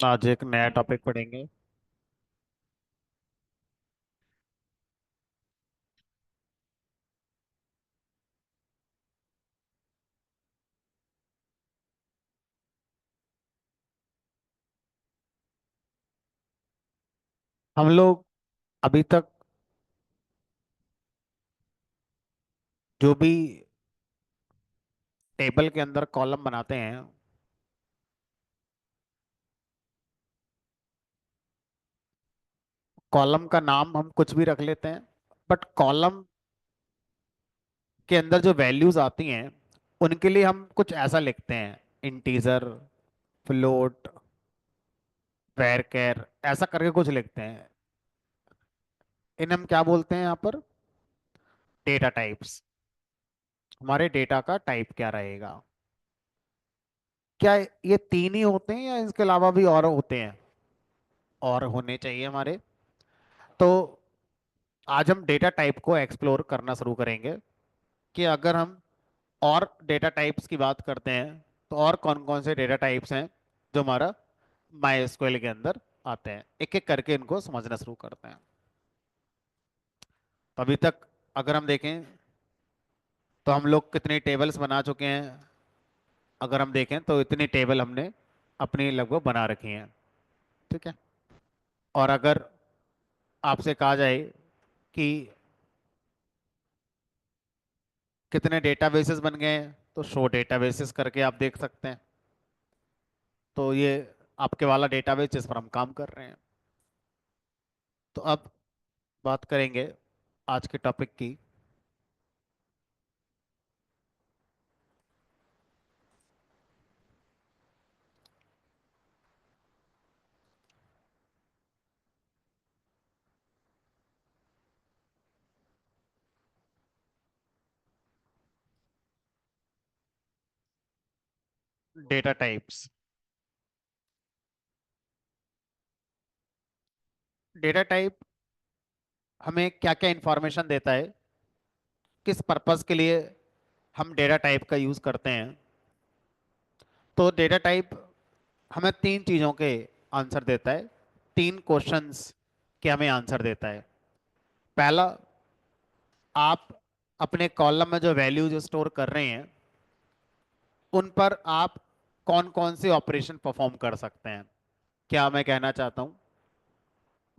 आज एक नया टॉपिक पढ़ेंगे। हम लोग अभी तक जो भी टेबल के अंदर कॉलम बनाते हैं, कॉलम का नाम हम कुछ भी रख लेते हैं। बट कॉलम के अंदर जो वैल्यूज आती हैं उनके लिए हम कुछ ऐसा लिखते हैं: इंटीजर, फ्लोट, वैरचर, ऐसा करके कुछ लिखते हैं। इन्हें हम क्या बोलते हैं यहाँ पर? Data types. हमारे डेटा का टाइप क्या रहेगा? क्या ये तीन ही होते हैं या इसके अलावा भी और होते हैं? और होने चाहिए हमारे। तो आज हम डेटा टाइप को एक्सप्लोर करना शुरू करेंगे कि अगर हम और डेटा टाइप्स की बात करते हैं तो और कौन कौन से डेटा टाइप्स हैं जो हमारा माई एसक्यूएल के अंदर आते हैं। एक एक करके इनको समझना शुरू करते हैं। तो अभी तक अगर हम देखें तो हम लोग कितने टेबल्स बना चुके हैं। अगर हम देखें तो इतनी टेबल हमने अपनी लगभग बना रखी हैं। ठीक है। और अगर आपसे कहा जाए कि कितने डेटाबेसेस बन गए हैं तो शो डेटाबेसेस करके आप देख सकते हैं। तो ये आपके वाला डेटाबेस जिस पर हम काम कर रहे हैं। तो अब बात करेंगे आज के टॉपिक की। Data types. डेटा टाइप हमें क्या क्या इंफॉर्मेशन देता है, किस पर्पस के लिए हम डेटा टाइप का यूज करते हैं। तो डेटा टाइप हमें तीन चीजों के आंसर देता है, तीन क्वेश्चंस के हमें आंसर देता है। पहला, आप अपने कॉलम में जो वैल्यूज स्टोर कर रहे हैं उन पर आप कौन कौन से ऑपरेशन परफॉर्म कर सकते हैं। क्या मैं कहना चाहता हूं,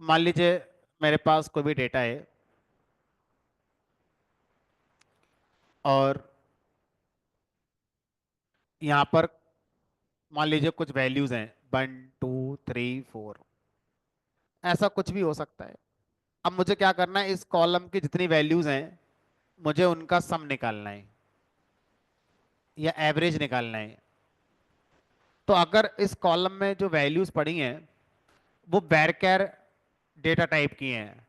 मान लीजिए मेरे पास कोई भी डेटा है और यहाँ पर मान लीजिए कुछ वैल्यूज हैं 1 2 3 4, ऐसा कुछ भी हो सकता है। अब मुझे क्या करना है, इस कॉलम की जितनी वैल्यूज हैं मुझे उनका सम निकालना है या एवरेज निकालना है। तो अगर इस कॉलम में जो वैल्यूज पड़ी हैं वो वैरचर डेटा टाइप की हैं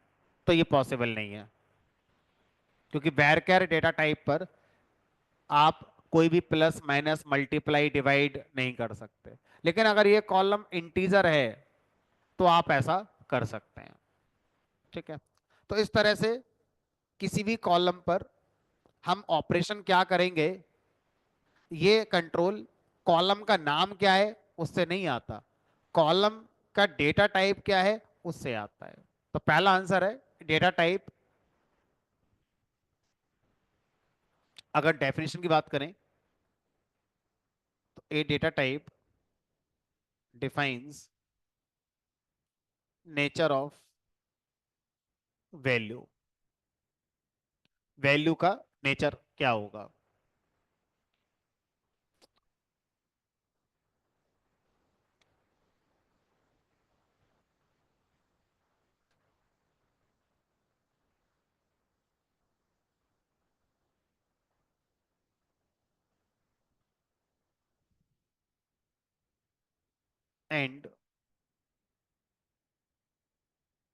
तो ये पॉसिबल नहीं है, क्योंकि वैरचर डेटा टाइप पर आप कोई भी प्लस माइनस मल्टीप्लाई डिवाइड नहीं कर सकते। लेकिन अगर ये कॉलम इंटीजर है तो आप ऐसा कर सकते हैं। ठीक है। तो इस तरह से किसी भी कॉलम पर हम ऑपरेशन क्या करेंगे, ये कंट्रोल कॉलम का नाम क्या है उससे नहीं आता, कॉलम का डेटा टाइप क्या है उससे आता है। तो पहला आंसर है डेटा टाइप। अगर डेफिनेशन की बात करें तो a data type defines nature of value. Value का नेचर क्या होगा। And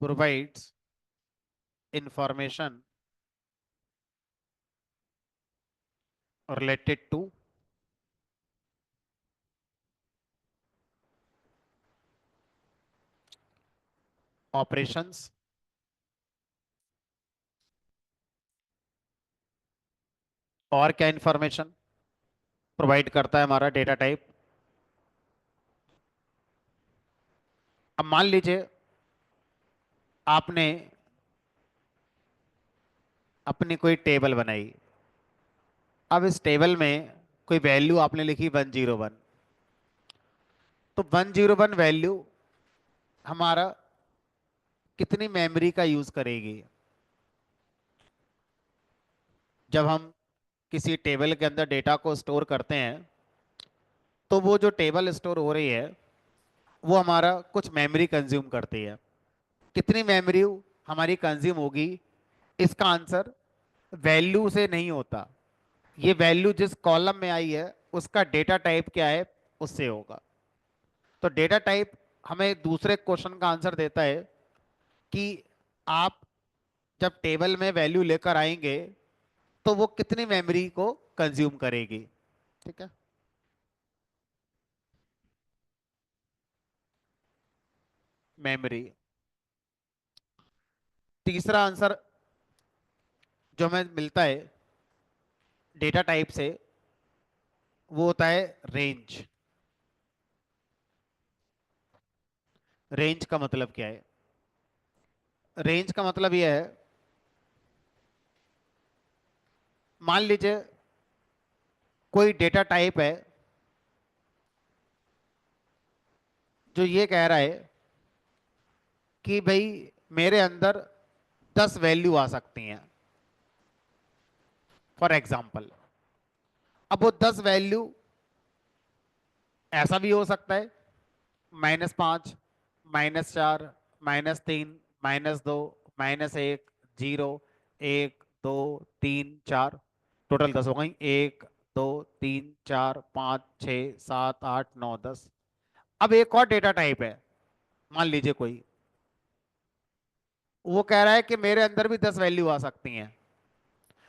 provides information related to operations. और क्या इंफॉर्मेशन प्रोवाइड करता है हमारा डेटा टाइप? अब मान लीजिए आपने अपनी कोई टेबल बनाई। अब इस टेबल में कोई वैल्यू आपने लिखी 101। तो 101 वैल्यू हमारा कितनी मेमोरी का यूज करेगी? जब हम किसी टेबल के अंदर डेटा को स्टोर करते हैं तो वो जो टेबल स्टोर हो रही है वो हमारा कुछ मेमोरी कंज्यूम करती है। कितनी मेमोरी हमारी कंज्यूम होगी, इसका आंसर वैल्यू से नहीं होता। ये वैल्यू जिस कॉलम में आई है उसका डेटा टाइप क्या है उससे होगा। तो डेटा टाइप हमें दूसरे क्वेश्चन का आंसर देता है कि आप जब टेबल में वैल्यू लेकर आएंगे तो वो कितनी मेमोरी को कंज्यूम करेगी। ठीक है, मेमोरी। तीसरा आंसर जो हमें मिलता है डेटा टाइप से वो होता है रेंज। रेंज का मतलब क्या है? रेंज का मतलब यह है, मान लीजिए कोई डेटा टाइप है जो ये कह रहा है कि भाई मेरे अंदर 10 वैल्यू आ सकती हैं फॉर एग्जाम्पल। अब वो 10 वैल्यू ऐसा भी हो सकता है -5, -4, -3, -2, -1, 0, 1, 2, 3, 4, टोटल 10 हो गई। 1, 2, 3, 4, 5, 6, 7, 8, 9, 10। अब एक और डेटा टाइप है, मान लीजिए कोई वो कह रहा है कि मेरे अंदर भी 10 वैल्यू आ सकती हैं,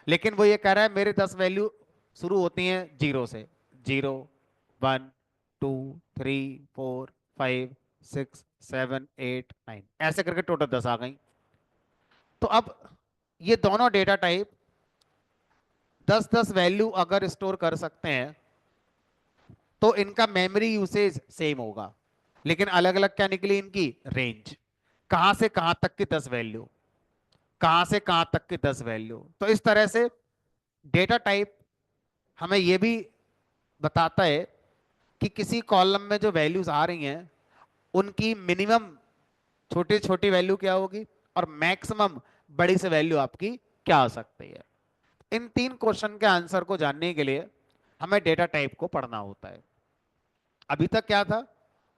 लेकिन वो ये कह रहा है मेरे 10 वैल्यू शुरू होती हैं 0 से। 0, 1, 2, 3, 4, 5, 6, 7, 8, 9, ऐसे करके टोटल 10 आ गई। तो अब ये दोनों डेटा टाइप 10-10 वैल्यू अगर स्टोर कर सकते हैं तो इनका मेमोरी यूसेज सेम होगा, लेकिन अलग अलग क्या निकली इनकी रेंज। कहां से कहां तक की 10 वैल्यू, कहां से कहां तक की 10 वैल्यू। तो इस तरह से डेटा टाइप हमें यह भी बताता है कि किसी कॉलम में जो वैल्यूज आ रही हैं उनकी मिनिमम छोटी छोटी वैल्यू क्या होगी और मैक्सिमम बड़ी से वैल्यू आपकी क्या आ सकती है। इन तीन क्वेश्चन के आंसर को जानने के लिए हमें डेटा टाइप को पढ़ना होता है। अभी तक क्या था?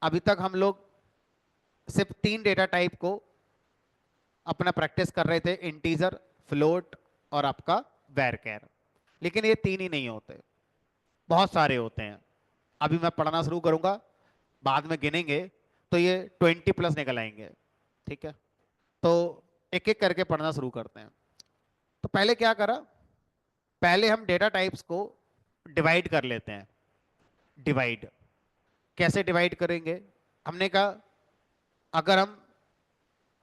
अभी तक हम लोग सिर्फ तीन डेटा टाइप को अपना प्रैक्टिस कर रहे थे, इंटीजर, फ्लोट और आपका वैरकैर। लेकिन ये तीन ही नहीं होते, बहुत सारे होते हैं। अभी मैं पढ़ना शुरू करूंगा, बाद में गिनेंगे तो ये 20+ निकल आएंगे। ठीक है, तो एक एक करके पढ़ना शुरू करते हैं। तो पहले क्या करा, पहले हम डेटा टाइप्स को डिवाइड कर लेते हैं। डिवाइड कैसे डिवाइड करेंगे? हमने कहा अगर हम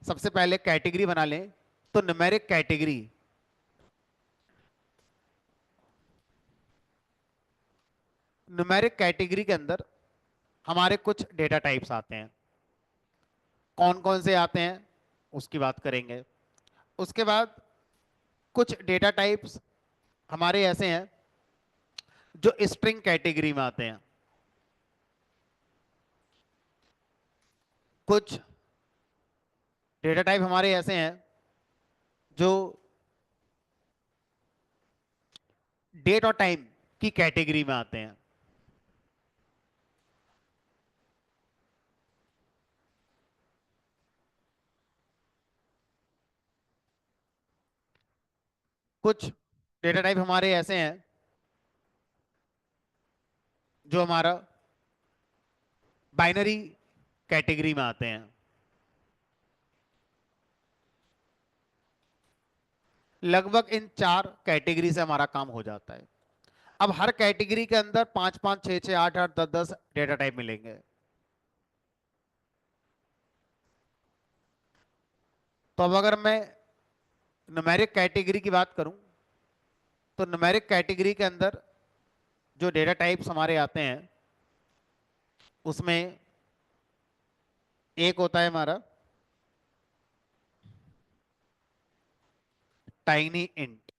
सबसे पहले कैटेगरी बना लें तो न्यूमेरिक कैटेगरी, न्यूमेरिक कैटेगरी के अंदर हमारे कुछ डेटा टाइप्स आते हैं। कौन कौन से आते हैं उसकी बात करेंगे। उसके बाद कुछ डेटा टाइप्स हमारे ऐसे हैं जो स्ट्रिंग कैटेगरी में आते हैं। कुछ डेटा टाइप हमारे ऐसे हैं जो डेट और टाइम की कैटेगरी में आते हैं। कुछ डेटा टाइप हमारे ऐसे हैं जो हमारा बाइनरी कैटेगरी में आते हैं। लगभग इन चार कैटेगरी से हमारा काम हो जाता है। अब हर कैटेगरी के अंदर 5-5, 6-6, 8-8, 10-10 डेटा टाइप मिलेंगे। तो अब अगर मैं न्यूमेरिक कैटेगरी की बात करूं तो न्यूमेरिक कैटेगरी के अंदर जो डेटा टाइप्स हमारे आते हैं उसमें एक होता है हमारा टाइनी इंट।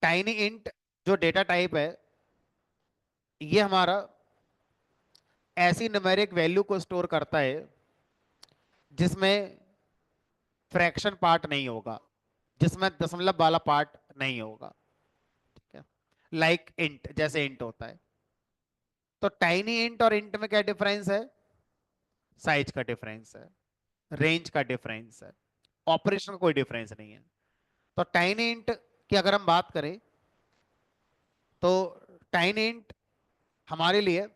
टाइनी इंट जो डेटा टाइप है, ये हमारा ऐसी न्यूमेरिक वैल्यू को स्टोर करता है जिसमें फ्रैक्शन पार्ट नहीं होगा, जिसमें दशमलव वाला पार्ट नहीं होगा। ठीक है, लाइक इंट, जैसे इंट होता है। तो टाइनी इंट और इंट में क्या डिफरेंस है? साइज का डिफरेंस है, रेंज का डिफरेंस है, ऑपरेशन का कोई डिफरेंस नहीं है। तो टाइनी इंट की अगर हम बात करें, तो टाइनी इंट हमारे लिए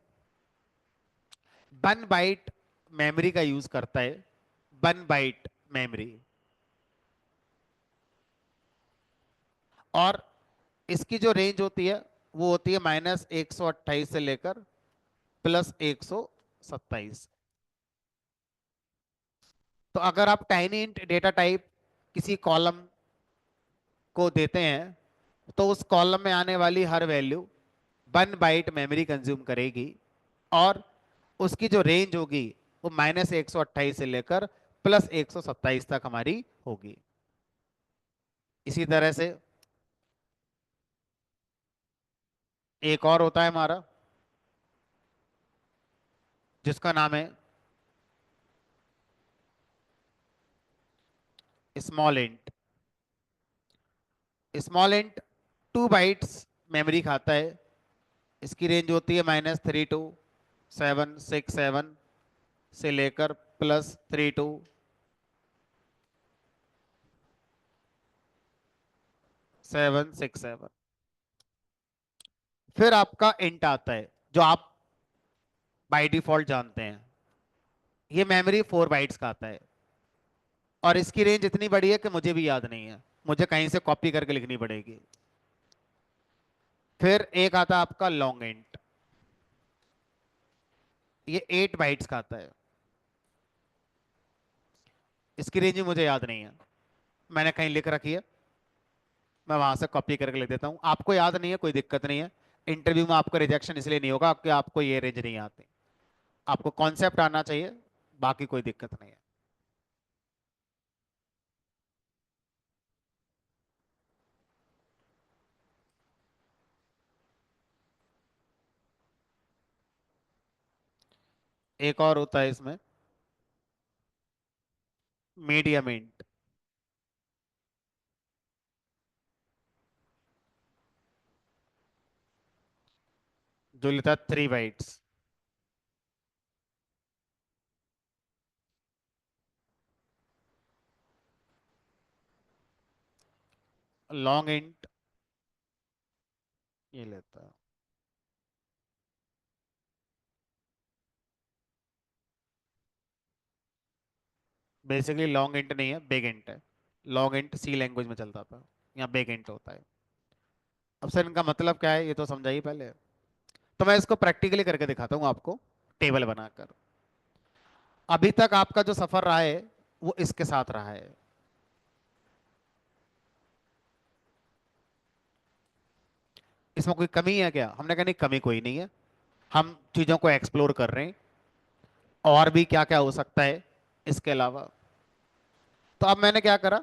1 बाइट मेमोरी का यूज करता है। 1 बाइट मेमोरी। और इसकी जो रेंज होती है वो होती है -128 से लेकर +127। तो अगर आप टाइनी इंट डेटा टाइप किसी कॉलम को देते हैं, तो उस कॉलम में आने वाली हर वैल्यू 1 बाइट मेमोरी कंज्यूम करेगी। और उसकी जो रेंज होगी वो -128 से लेकर +127 तक हमारी होगी। इसी तरह से एक और होता है हमारा, जिसका नाम है small int. Small int 2 bytes memory खाता है। इसकी रेंज होती है -32 767 से लेकर +32 767। फिर आपका इंट आता है, जो आप बाय डिफॉल्ट जानते हैं। ये मेमोरी 4 बाइट्स का आता है। और इसकी रेंज इतनी बड़ी है कि मुझे भी याद नहीं है, मुझे कहीं से कॉपी करके लिखनी पड़ेगी। फिर एक आता है आपका लॉन्ग इंट। ये 8 बाइट्स का आता है। इसकी रेंज भी मुझे याद नहीं है, मैंने कहीं लिख रखी है, मैं वहां से कॉपी करके लिख देता हूँ। आपको याद नहीं है, कोई दिक्कत नहीं है। इंटरव्यू में आपका रिजेक्शन इसलिए नहीं होगा कि आपको ये रेंज नहीं आती। आपको कॉन्सेप्ट आना चाहिए, बाकी कोई दिक्कत नहीं है। एक और होता है इसमें मीडियम इंट, जो लेता है 3 बाइट्स। लॉन्ग इंट ये लेता है बेसिकली लॉन्ग इंट नहीं है, बिग इंट है। लॉन्ग इंट सी लैंग्वेज में चलता था, यहाँ बिग इंट होता है। अब सर इनका मतलब क्या है ये तो समझाइए पहले। तो मैं इसको प्रैक्टिकली करके दिखाता हूँ आपको, टेबल बनाकर। अभी तक आपका जो सफर रहा है वो इसके साथ रहा है। इसमें कोई कमी है क्या? हमने कहा नहीं, कमी कोई नहीं है। हम चीजों को एक्सप्लोर कर रहे हैं, और भी क्या क्या हो सकता है इसके अलावा। तो अब मैंने क्या करा,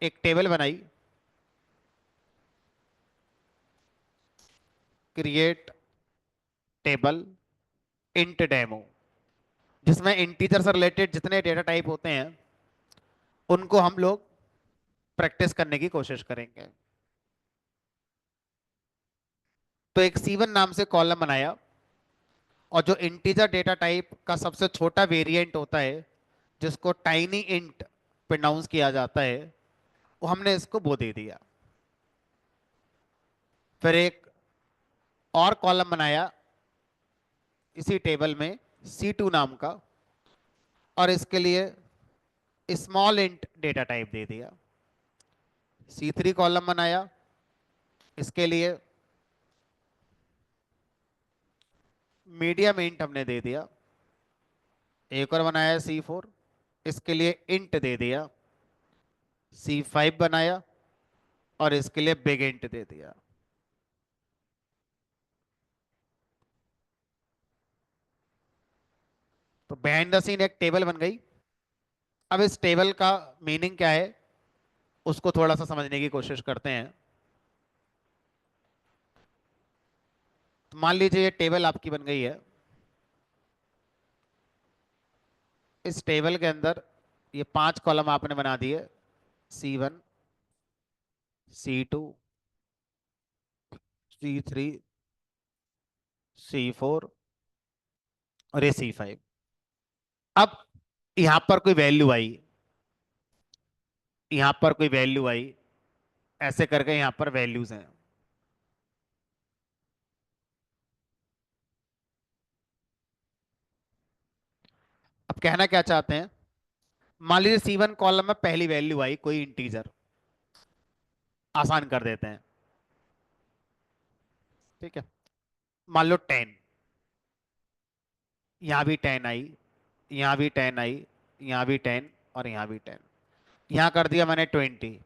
एक टेबल बनाई, क्रिएट टेबल इंट डेमो, जिसमें इंटीजर से रिलेटेड जितने डेटा टाइप होते हैं उनको हम लोग प्रैक्टिस करने की कोशिश करेंगे। तो एक C1 नाम से कॉलम बनाया, और जो इंटीजर डेटा टाइप का सबसे छोटा वेरिएंट होता है, जिसको टाइनी इंट प्रोनाउंस किया जाता है, वो हमने इसको वो दे दिया। फिर एक और कॉलम बनाया इसी टेबल में C2 नाम का, और इसके लिए स्मॉल इंट डेटा टाइप दे दिया। C3 कॉलम बनाया, इसके लिए मीडियम इंट हमने दे दिया। एक और बनाया C4, इसके लिए इंट दे दिया। C5 बनाया, और इसके लिए बिग इंट दे दिया। बिहाइंड द सीन एक टेबल बन गई। अब इस टेबल का मीनिंग क्या है उसको थोड़ा सा समझने की कोशिश करते हैं। तो मान लीजिए ये टेबल आपकी बन गई है। इस टेबल के अंदर ये 5 कॉलम आपने बना दिए, C1, C2, C3, C4 और ये C5। अब यहां पर कोई वैल्यू आई, यहां पर कोई वैल्यू आई, ऐसे करके यहां पर वैल्यूज हैं। अब कहना क्या चाहते हैं, मान लीजिए C1 कॉलम में पहली वैल्यू आई कोई इंटीजर, आसान कर देते हैं, ठीक है, मान लो 10। यहां भी 10 आई, यहां भी 10 आई, यहां भी 10 और यहां भी 10। यहां कर दिया मैंने 20,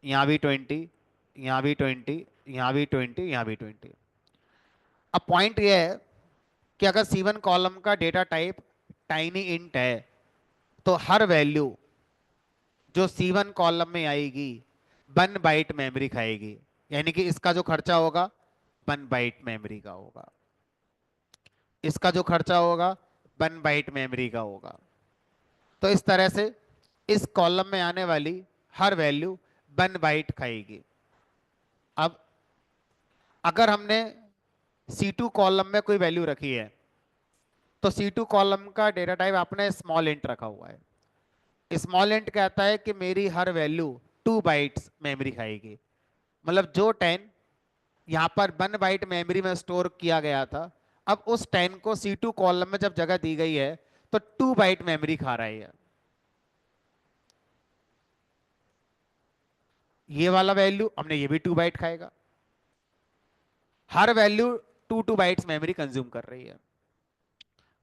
यहां भी 20, यहां भी 20, यहां भी 20, यहां भी 20। अब पॉइंट ये है कि अगर C1 कॉलम का डेटा टाइप टाइनी इंट है तो हर वैल्यू जो C1 कॉलम में आएगी 1 बाइट मेमोरी खाएगी। यानी कि इसका जो खर्चा होगा 1 बाइट मेमोरी का होगा, इसका जो खर्चा होगा 1 बाइट मेमोरी का होगा। तो इस तरह से इस कॉलम में आने वाली हर वैल्यू 1 बाइट खाएगी। अब अगर हमने C2 कॉलम में कोई वैल्यू रखी है तो C2 कॉलम का डेटा टाइप आपने स्मॉल इंट रखा हुआ है। स्मॉल इंट कहता है कि मेरी हर वैल्यू 2 बाइट्स मेमोरी खाएगी। मतलब जो 10 यहां पर 1 बाइट मेमोरी में स्टोर किया गया था, अब उस 10 को C2 कॉलम में जब जगह दी गई है तो 2 बाइट मेमोरी खा रहा है। ये वाला वैल्यू हमने ये भी 2 बाइट खाएगा। हर वैल्यू 2 बाइट्स मेमोरी कंज्यूम कर रही है।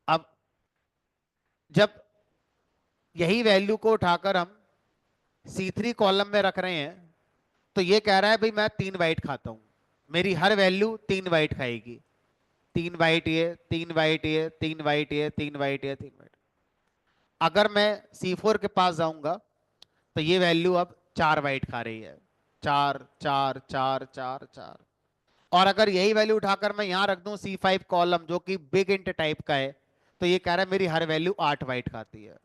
अब जब यही वैल्यू को उठाकर हम C3 कॉलम में रख रहे हैं तो ये कह रहा है भाई मैं 3 बाइट खाता हूं, मेरी हर वैल्यू 3 बाइट खाएगी। 3 बाइट ये, 3 बाइट ये, 3 बाइट ये, 3 बाइट ये, 3 बाइट। अगर मैं C4 के पास जाऊंगा तो ये वैल्यू अब 4 बाइट खा रही है, 4 4 4 4 4। और अगर यही वैल्यू उठाकर मैं यहां रख दूं C5 कॉलम जो कि बिग इंट टाइप का है तो ये कह रहा है मेरी हर वैल्यू 8 बाइट खाती है।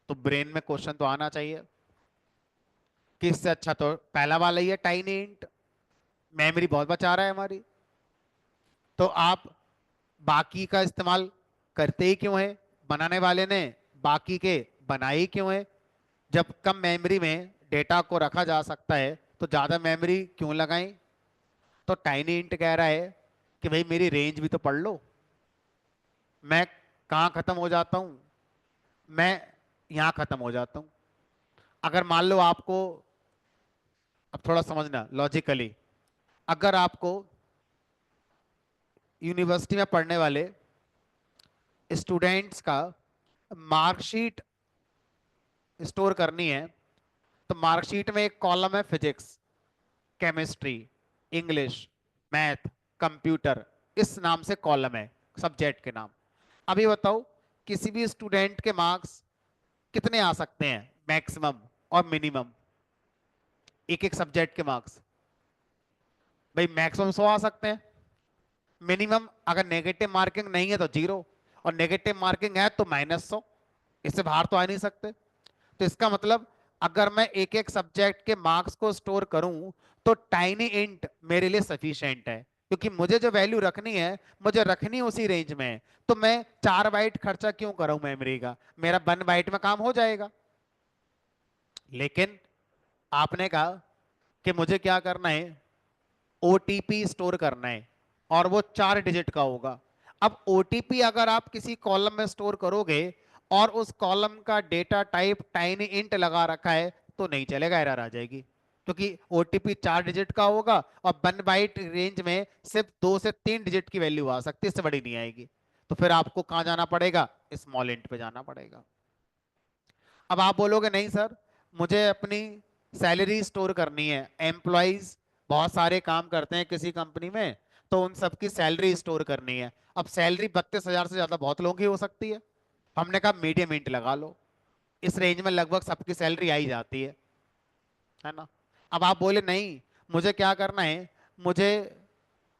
तो ब्रेन में क्वेश्चन तो आना चाहिए कि इससे अच्छा तो पहला वाला ही है, टाइनी इंट, मेमोरी बहुत बचा रहा है हमारी। तो आप बाकी का इस्तेमाल करते ही क्यों है, बनाने वाले ने बाकी के बनाए ही क्यों है। जब कम मेमोरी में डेटा को रखा जा सकता है तो ज्यादा मेमोरी क्यों लगाएं। तो टाइनी इंट कह रहा है कि भाई मेरी रेंज भी तो पढ़ लो, मैं कहाँ खत्म हो जाता हूं, मैं यहां खत्म हो जाता हूं। अगर मान लो आपको, अब थोड़ा समझना लॉजिकली, अगर आपको यूनिवर्सिटी में पढ़ने वाले स्टूडेंट्स का मार्कशीट स्टोर करनी है तो मार्कशीट में एक कॉलम है physics, chemistry, English, math, computer, इस नाम से कॉलम है, सब्जेक्ट के नाम। अभी बताओ किसी भी स्टूडेंट के मार्क्स कितने आ सकते हैं मैक्सिमम और मिनिमम, एक एक सब्जेक्ट के मार्क्स। भाई मैक्सिमम 100 आ सकते हैं, मिनिमम अगर नेगेटिव मार्किंग नहीं है तो 0 और नेगेटिव मार्किंग है तो -100। इससे बाहर तो आ नहीं सकते। तो इसका मतलब अगर मैं एक एक सब्जेक्ट के मार्क्स को स्टोर करूं तो टाइनी इंट मेरे लिए सफिशिएंट है, क्योंकि मुझे जो वैल्यू रखनी है मुझे रखनी उसी रेंज में है। तो मैं 4 बाइट खर्चा क्यों करूं मेमोरी का, मेरा 1 बाइट में काम हो जाएगा। लेकिन आपने कहा कि मुझे क्या करना है, ओटीपी स्टोर करना है और वो 4 डिजिट का होगा। अब ओटीपी अगर आप किसी कॉलम में स्टोर करोगे और उस कॉलम का डेटा टाइप टाइनी इंट लगा रखा है तो नहीं चलेगा, एरर आ जाएगी, क्योंकि ओटीपी 4 डिजिट का होगा और 1 बाइट रेंज में सिर्फ 2 से 3 डिजिट की वैल्यू आ सकती है, इससे बड़ी नहीं आएगी। तो फिर आपको कहां जाना पड़ेगा, स्मॉल इंट पे जाना पड़ेगा। अब आप बोलोगे नहीं सर, मुझे अपनी सैलरी स्टोर करनी है, एम्प्लॉयज बहुत सारे काम करते हैं किसी कंपनी में, तो उन सबकी सैलरी स्टोर करनी है। अब सैलरी 32,000 से ज्यादा बहुत लोगों की हो सकती है, हमने कहा मीडियम इंट लगा लो। इस रेंज में लगभग सबकी सैलरी आई जाती है ना। अब आप बोले नहीं, मुझे क्या करना है, मुझे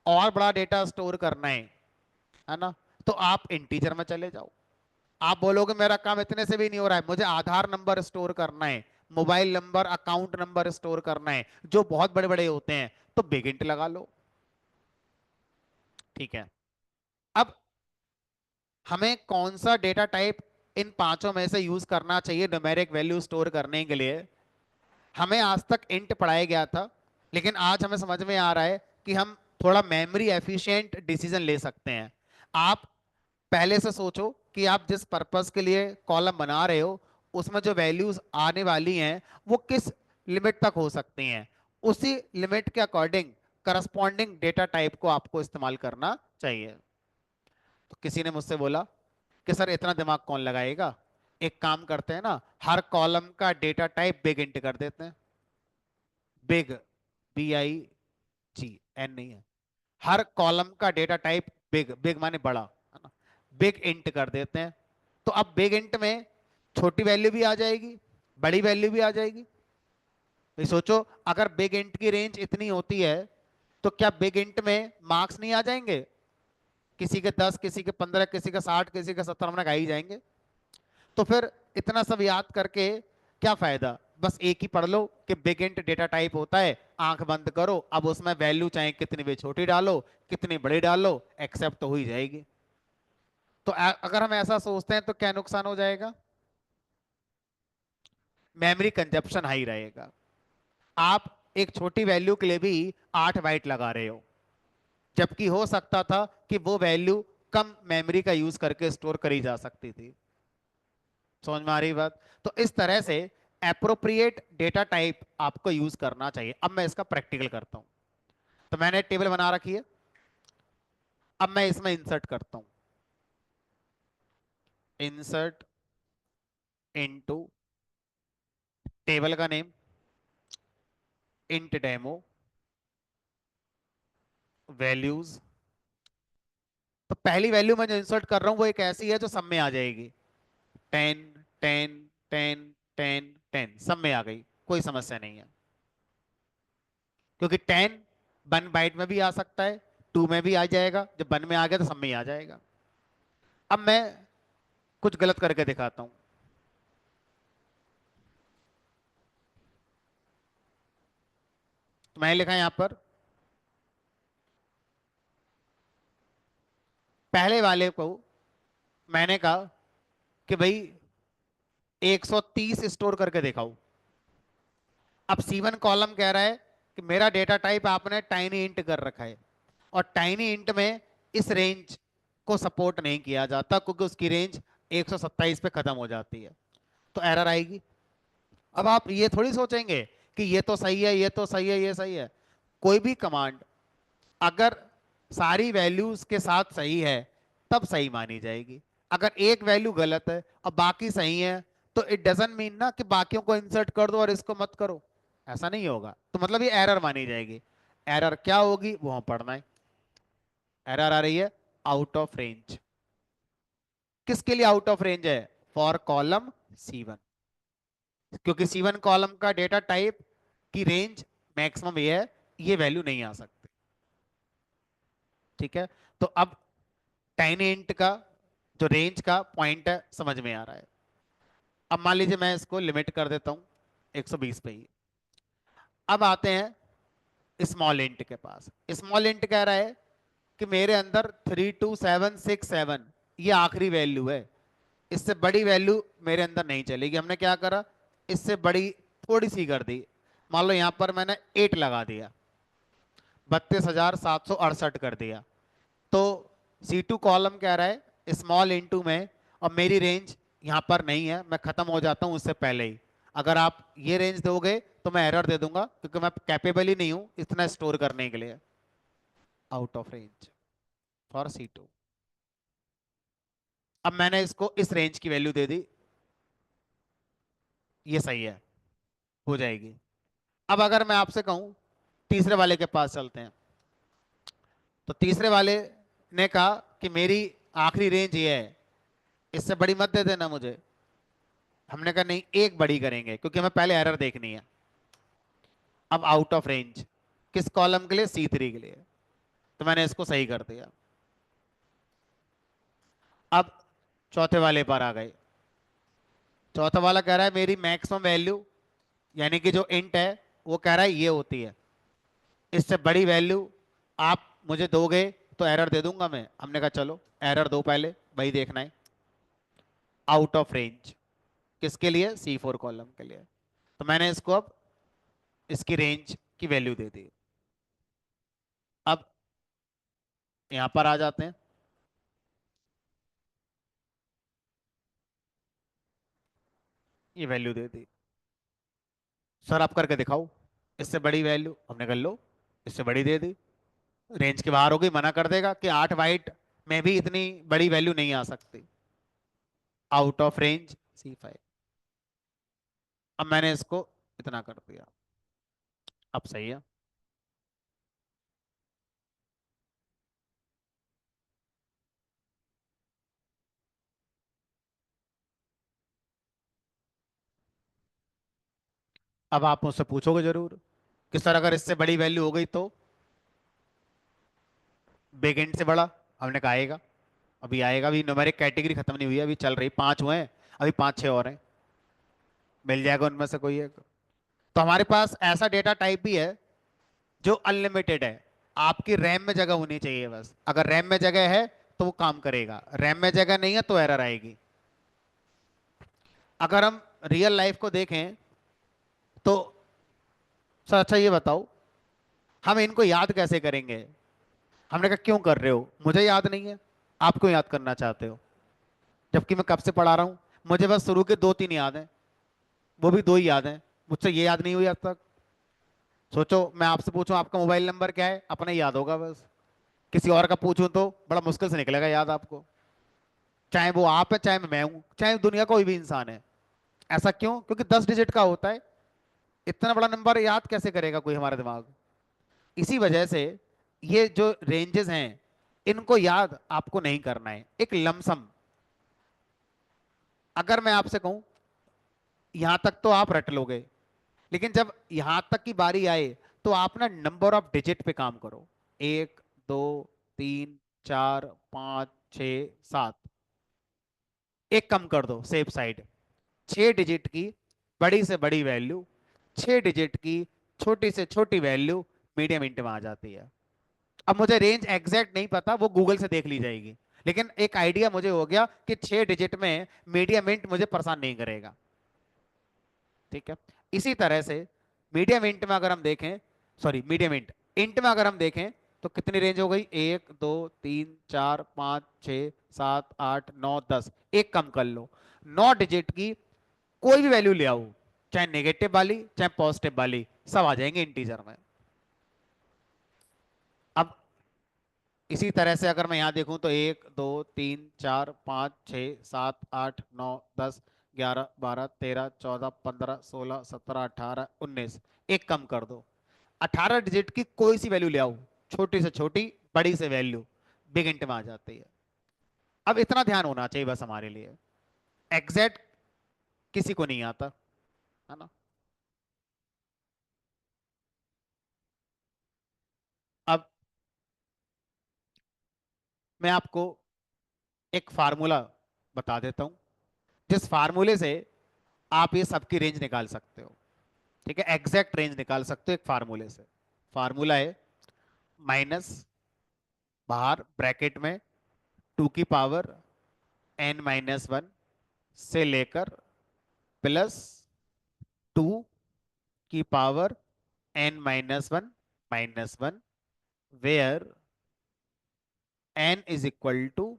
और बड़ा डेटा स्टोर करना है ना, तो आप इंटीजर में चले जाओ। आप बोलोगे मेरा काम इतने से भी नहीं हो रहा है, मुझे आधार नंबर स्टोर करना है, mobile number, account number store करना है, जो बहुत बड़े बड़े होते हैं, तो बिग इंट लगा लो। ठीक है। अब हमें कौन सा डेटा टाइप इन पांचों में से यूज करना चाहिए न्यूमेरिक वैल्यू स्टोर करने के लिए? हमें आज तक इंट पढ़ाया गया था, लेकिन आज हमें समझ में आ रहा है कि हम थोड़ा मेमोरी एफिशिएंट डिसीजन ले सकते हैं। आप पहले से सोचो कि आप जिस पर्पस के लिए कॉलम बना रहे हो, उसमें जो वैल्यूज आने वाली हैं वो किस लिमिट तक हो सकती हैं। उसी लिमिट के अकॉर्डिंग करस्पॉन्डिंग डेटा टाइप को आपको इस्तेमाल करना चाहिए। तो किसी ने मुझसे बोला कि सर इतना दिमाग कौन लगाएगा, एक काम करते हैं ना, हर कॉलम का डेटा टाइप बिग इंट कर देते हैं। बिग, BIG, N नहीं है, हर कॉलम का डेटा टाइप बिग, बिग माने बड़ा, है ना, बिग इंट कर देते हैं। तो अब बिग इंट में छोटी वैल्यू भी आ जाएगी, बड़ी वैल्यू भी आ जाएगी। तो सोचो, अगर बिग इंट की रेंज इतनी होती है, तो क्या बिग इंट में मार्क्स नहीं आ जाएंगे? किसी के 10, किसी के 15, किसी के 60, किसी के 70 नंबर आ ही जाएंगे। तो फिर इतना सब याद करके क्या फायदा? बस एक ही पढ़ लो कि बिग इंट डेटा टाइप होता है, आंख बंद करो, अब उसमें वैल्यू चाहे कितनी भी छोटी डालो, कितनी बड़ी डालो, एक्सेप्ट तो हो ही जाएगी। तो अगर हम ऐसा सोचते हैं तो क्या नुकसान हो जाएगा? मेमोरी कंजप्शन हाई रहेगा। आप एक छोटी वैल्यू के लिए भी 8 बाइट लगा रहे हो, जबकि हो सकता था कि वो वैल्यू कम मेमोरी का यूज करके स्टोर करी जा सकती थी। समझ में आ रही बात? तो इस तरह से एप्रोप्रिएट डेटा टाइप आपको यूज करना चाहिए। अब मैं इसका प्रैक्टिकल करता हूं। तो मैंने टेबल बना रखी है, अब मैं इसमें इंसर्ट करता हूं। इंसर्ट इनटू, टेबल का नेम इंट डेमो, वैल्यूज। तो पहली वैल्यू मैं जो इंसर्ट कर रहा हूं वो एक ऐसी है जो सब में आ जाएगी। 10, 10, 10, 10, 10 सब में आ गई, कोई समस्या नहीं है। क्योंकि 10 1 बाइट में भी आ सकता है, 2 में भी आ जाएगा, जब 1 में आ गया तो सब में ही आ जाएगा। अब मैं कुछ गलत करके दिखाता हूं। तो मैंने लिखा यहां पर, पहले वाले को मैंने कहा कि भाई 130 स्टोर करके दिखाओ। अब C1 कॉलम कह रहा है कि मेरा डेटा टाइप आपने टाइनी इंट कर रखा है, और टाइनी इंट में इस रेंज को सपोर्ट नहीं किया जाता, क्योंकि उसकी रेंज 127 पे खत्म हो जाती है। तो एरर आएगी। अब आप ये थोड़ी सोचेंगे कि ये तो सही है, ये तो सही है, ये सही है। कोई भी कमांड अगर सारी वैल्यूज के साथ सही है तब सही मानी जाएगी। अगर एक वैल्यू गलत है और बाकी सही है, तो इट डजंट मीन ना कि बाकियों को इंसर्ट कर दो और इसको मत करो, ऐसा नहीं होगा। तो मतलब ये एरर मानी जाएगी। एरर क्या होगी वो हम पढ़ना है। एरर आ रही है आउट ऑफ रेंज। किसके लिए आउट ऑफ रेंज है? For column C1। क्योंकि C1 कॉलम का डेटा टाइप की रेंज मैक्सिमम ये है, ये वैल्यू नहीं आ सकती। ठीक है। तो अब टाइनी इंट का जो रेंज का पॉइंट है समझ में आ रहा है। अब मान लीजिए मैं इसको लिमिट कर देता हूं 120 पे ही। अब आते हैं स्मॉल इंट के पास। स्मॉल इंट कह रहा है कि मेरे अंदर 32767 ये आखिरी वैल्यू है, इससे बड़ी वैल्यू मेरे अंदर नहीं चलेगी। हमने क्या करा, इससे बड़ी थोड़ी सी कर दी। मान लो यहां पर मैंने 8 लगा दिया, 32,768 कर दिया। तो C2 कॉलम कह रहा है स्मॉल इनटू में, और मेरी रेंज यहां पर नहीं है, मैं खत्म हो जाता हूं उससे पहले ही। अगर आप ये रेंज दोगे तो मैं एरर दे दूंगा, क्योंकि मैं कैपेबल ही नहीं हूं इतना स्टोर करने के लिए। Out of range for C2। अब मैंने इसको इस रेंज की वैल्यू दे दी, ये सही है, हो जाएगी। अब अगर मैं आपसे कहूं तीसरे वाले के पास चलते हैं। तो तीसरे वाले ने कहा कि मेरी आखिरी रेंज ये है, इससे बड़ी मत दे देना मुझे। हमने कहा नहीं, एक बड़ी करेंगे क्योंकि हमें पहले एरर देखनी है। अब आउट ऑफ रेंज किस कॉलम के लिए? C3 के लिए। तो मैंने इसको सही कर दिया। अब चौथे वाले पर आ गए। चौथा वाला कह रहा है मेरी मैक्सिमम वैल्यू, यानी कि जो इंट है, वो कह रहा है ये होती है, इससे बड़ी वैल्यू आप मुझे दोगे तो एरर दे दूंगा मैं। हमने कहा चलो एरर दो, पहले वही देखना है। आउट ऑफ रेंज किसके लिए? C4 कॉलम के लिए। तो मैंने इसको अब इसकी रेंज की वैल्यू दे दी। अब यहां पर आ जाते हैं। ये वैल्यू दे दी। सर आप करके दिखाओ, इससे बड़ी वैल्यू। हमने कर लो, इससे बड़ी दे दी। रेंज के बाहर हो गई, मना कर देगा कि 8 बाइट में भी इतनी बड़ी वैल्यू नहीं आ सकती। Out of range C5। अब मैंने इसको इतना कर दिया। अब सही है। अब आप मुझसे पूछोगे जरूर कि सर अगर इससे बड़ी वैल्यू हो गई तो? बिग एंड से बड़ा? हमने कहा आएगा, अभी आएगा। अभी न्यूमेरिक कैटेगरी खत्म नहीं हुई है, अभी चल रही, 5 हुए हैं, अभी 5 6 और हैं। मिल जाएगा उनमें से कोई एक। तो हमारे पास ऐसा डेटा टाइप भी है जो अनलिमिटेड है। आपकी रैम में जगह होनी चाहिए बस। अगर रैम में जगह है तो वो काम करेगा, रैम में जगह नहीं है तो एरर आएगी। अगर हम रियल लाइफ को देखें तो सर अच्छा ये बताओ, हम इनको याद कैसे करेंगे? हमने कहा क्यों कर रहे हो, मुझे याद नहीं है, आप क्यों याद करना चाहते हो? जबकि मैं कब से पढ़ा रहा हूं, मुझे बस शुरू के 2 3 याद हैं, वो भी 2 ही याद हैं। मुझसे ये याद नहीं हुई अब तक। सोचो मैं आपसे पूछूं आपका मोबाइल नंबर क्या है, अपना ही याद होगा बस। किसी और का पूछूं तो बड़ा मुश्किल से निकलेगा याद आपको। चाहे वो आप है, चाहे मैं हूं, चाहे दुनिया का कोई भी इंसान है। ऐसा क्यों? क्योंकि 10 डिजिट का होता है। इतना बड़ा नंबर याद कैसे करेगा कोई हमारा दिमाग? इसी वजह से ये जो रेंजेस हैं, इनको याद आपको नहीं करना है, एक लमसम। अगर मैं आपसे कहूं यहां तक तो आप रट लोगे, लेकिन जब यहां तक की बारी आए तो आप ना नंबर ऑफ डिजिट पे काम करो। 1 2 3 4 5 6 7, एक कम कर दो सेफ साइड। 6 डिजिट की बड़ी से बड़ी वैल्यू, 6 डिजिट की छोटी से छोटी वैल्यू मीडियम इंट में आ जाती है। अब मुझे रेंज एग्जैक्ट नहीं पता, वो गूगल से देख ली जाएगी, लेकिन एक आइडिया मुझे हो गया कि 6 डिजिट में मीडियम इंट मुझे परेशान नहीं करेगा। ठीक है। इसी तरह से मीडियम इंट में अगर हम देखें, सॉरी मीडियम इंट, इंट में अगर हम देखें तो कितनी रेंज हो गई? 1 2 3 4 5 6 7 8 9 10, एक कम कर लो। 9 डिजिट की कोई भी वैल्यू ले आओ, चाहे नेगेटिव वाली चाहे पॉजिटिव वाली, सब आ जाएंगे इंटीजर में। अब इसी तरह से अगर मैं यहां देखूं तो 1 2 3 4 5 6 7 8 9 10 11 12 13 14 15 16 17 18 19, एक कम कर दो। 18 डिजिट की कोई सी वैल्यू ले आओ, छोटी से छोटी बड़ी से वैल्यू, बिग इंट में आ जाती है। अब इतना ध्यान होना चाहिए बस हमारे लिए, एग्जैक्ट किसी को नहीं आता, है ना। अब मैं आपको एक फार्मूला बता देता हूं, जिस फार्मूले से आप ये सबकी रेंज निकाल सकते हो। ठीक है, एग्जैक्ट रेंज निकाल सकते हो एक फार्मूले से। फार्मूला है माइनस, बाहर ब्रैकेट में 2 की पावर n-1 से लेकर प्लस 2 की power n-1 where n is equal to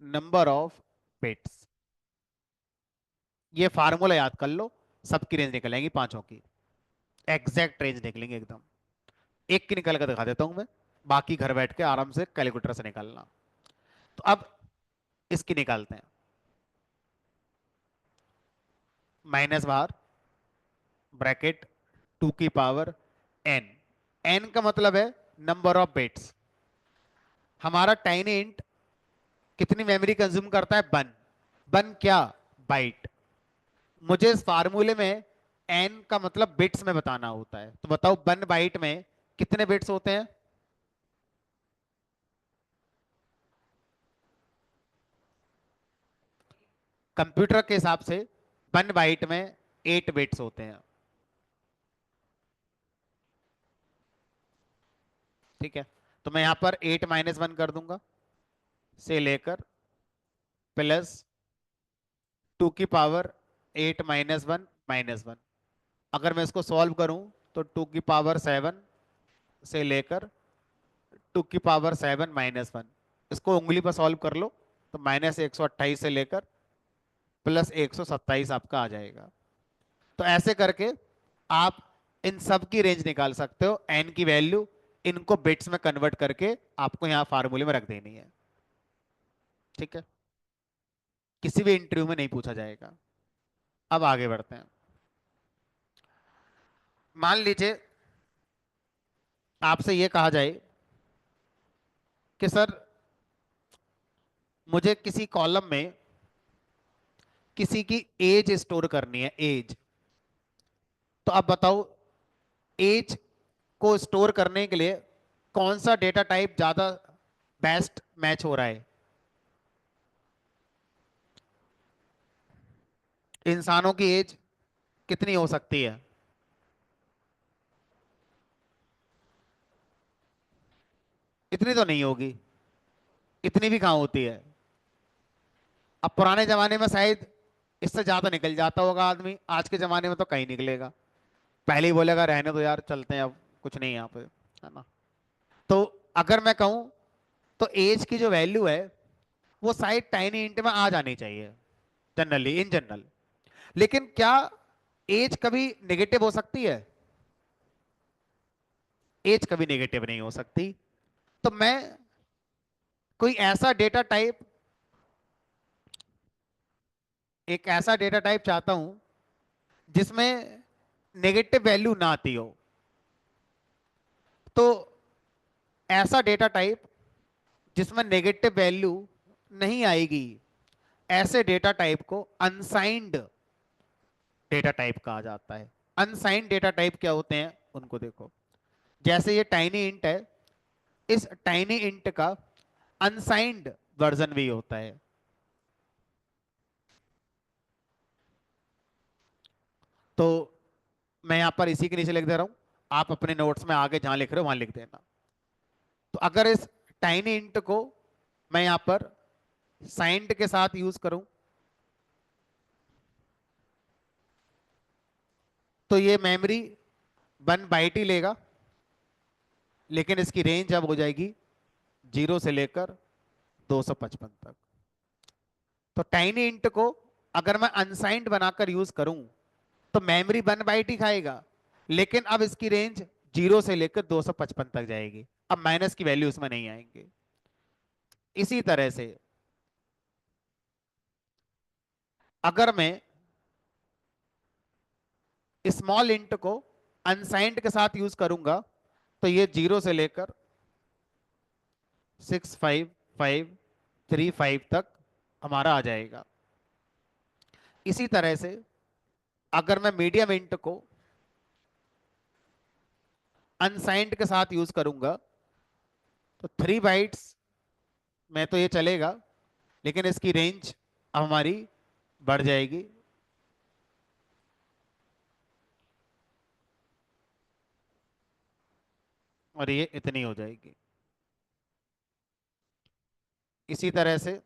number of bits. ये फार्मूला याद कर लो, सबकी रेंज निकलेंगी पांचों की, एग्जैक्ट रेंज निकलेंगे एकदम। एक की निकल कर दिखा देता हूं मैं, बाकी घर बैठ के आराम से कैलकुलेटर से निकालना। तो अब इसकी निकालते हैं। माइनस बाहर ब्रैकेट 2 की पावर n, n का मतलब है नंबर ऑफ बिट्स। हमारा टाइनी इंट कितनी मेमोरी कंज्यूम करता है? वन। वन क्या? बाइट। मुझे इस फार्मूले में एन का मतलब बिट्स में बताना होता है, तो बताओ वन बाइट में कितने बिट्स होते हैं? कंप्यूटर के हिसाब से वन बाइट में 8 बिट्स होते हैं। ठीक है, तो मैं यहां पर 8 - 1 कर दूंगा, से लेकर प्लस 2 की पावर 8 - 1 - 1। अगर मैं इसको सॉल्व करूं तो 2 की पावर 7 से लेकर 2 की पावर 7 - 1। इसको उंगली पर सॉल्व कर लो, तो -128 से लेकर +127 आपका आ जाएगा। तो ऐसे करके आप इन सब की रेंज निकाल सकते हो, एन की वैल्यू इनको बिट्स में कन्वर्ट करके आपको यहां फार्मूले में रख देनी है। ठीक है, किसी भी इंटरव्यू में नहीं पूछा जाएगा। अब आगे बढ़ते हैं। मान लीजिए आपसे यह कहा जाए कि सर मुझे किसी कॉलम में किसी की एज स्टोर करनी है, एज। तो अब बताओ एज को स्टोर करने के लिए कौन सा डेटा टाइप ज्यादा बेस्ट मैच हो रहा है? इंसानों की एज कितनी हो सकती है? इतनी तो नहीं होगी, इतनी भी कहां होती है। अब पुराने जमाने में शायद इससे ज्यादा निकल जाता होगा आदमी, आज के जमाने में तो कहीं निकलेगा। पहले ही बोलेगा रहने दो यार, चलते हैं अब, कुछ नहीं यहाँ पे, है ना। तो अगर मैं कहूं तो एज की जो वैल्यू है वो शायद टाइनी इंट में आ जानी चाहिए, जनरली, इन जनरल। लेकिन क्या एज कभी नेगेटिव हो सकती है? एज कभी नेगेटिव नहीं हो सकती। तो मैं कोई ऐसा डेटा टाइप, एक ऐसा डेटा टाइप चाहता हूं जिसमें नेगेटिव वैल्यू ना आती हो। तो ऐसा डेटा टाइप जिसमें नेगेटिव वैल्यू नहीं आएगी, ऐसे डेटा टाइप को अनसाइंड डेटा टाइप कहा जाता है। अनसाइंड डेटा टाइप क्या होते हैं उनको देखो। जैसे ये टाइनी इंट है, इस टाइनी इंट का अनसाइंड वर्जन भी होता है। तो मैं यहां पर इसी के नीचे लिख दे रहा हूं, आप अपने नोट्स में आगे जहां लिख रहे हो वहां लिख देना। तो अगर इस टाइनी इंट को मैं यहां पर साइंड के साथ यूज करूं तो ये मेमोरी 1 बाइट ही लेगा, लेकिन इसकी रेंज अब हो जाएगी 0 से लेकर 255 तक। तो टाइनी इंट को अगर मैं अनसाइंड बनाकर यूज करूं तो मेमोरी 1 बाइट ही खाएगा, लेकिन अब इसकी रेंज 0 से लेकर 255 तक जाएगी। अब माइनस की वैल्यू इसमें नहीं आएंगे। इसी तरह से अगर मैं स्मॉल इंट को अनसाइंड के साथ यूज करूंगा तो ये 0 से लेकर 65 5 3 5 तक हमारा आ जाएगा। इसी तरह से अगर मैं मीडियम इंट को अनसाइंड के साथ यूज करूंगा तो 3 बाइट्स में तो ये चलेगा, लेकिन इसकी रेंज अब हमारी बढ़ जाएगी, और ये इतनी हो जाएगी। इसी तरह से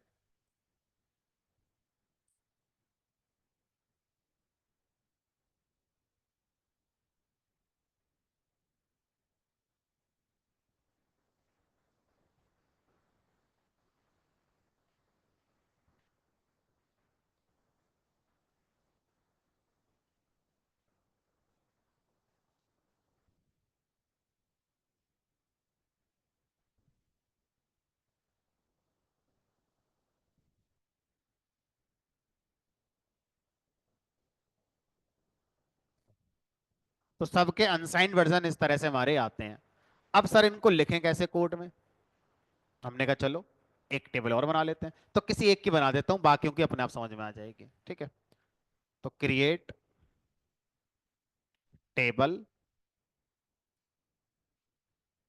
तो सबके अनसाइंड वर्जन इस तरह से हमारे आते हैं। अब सर इनको लिखें कैसे कोड में? हमने कहा चलो एक टेबल और बना लेते हैं, तो किसी एक की बना देता हूं, बाकियों की अपने आप समझ में आ जाएगी, ठीक है। तो create table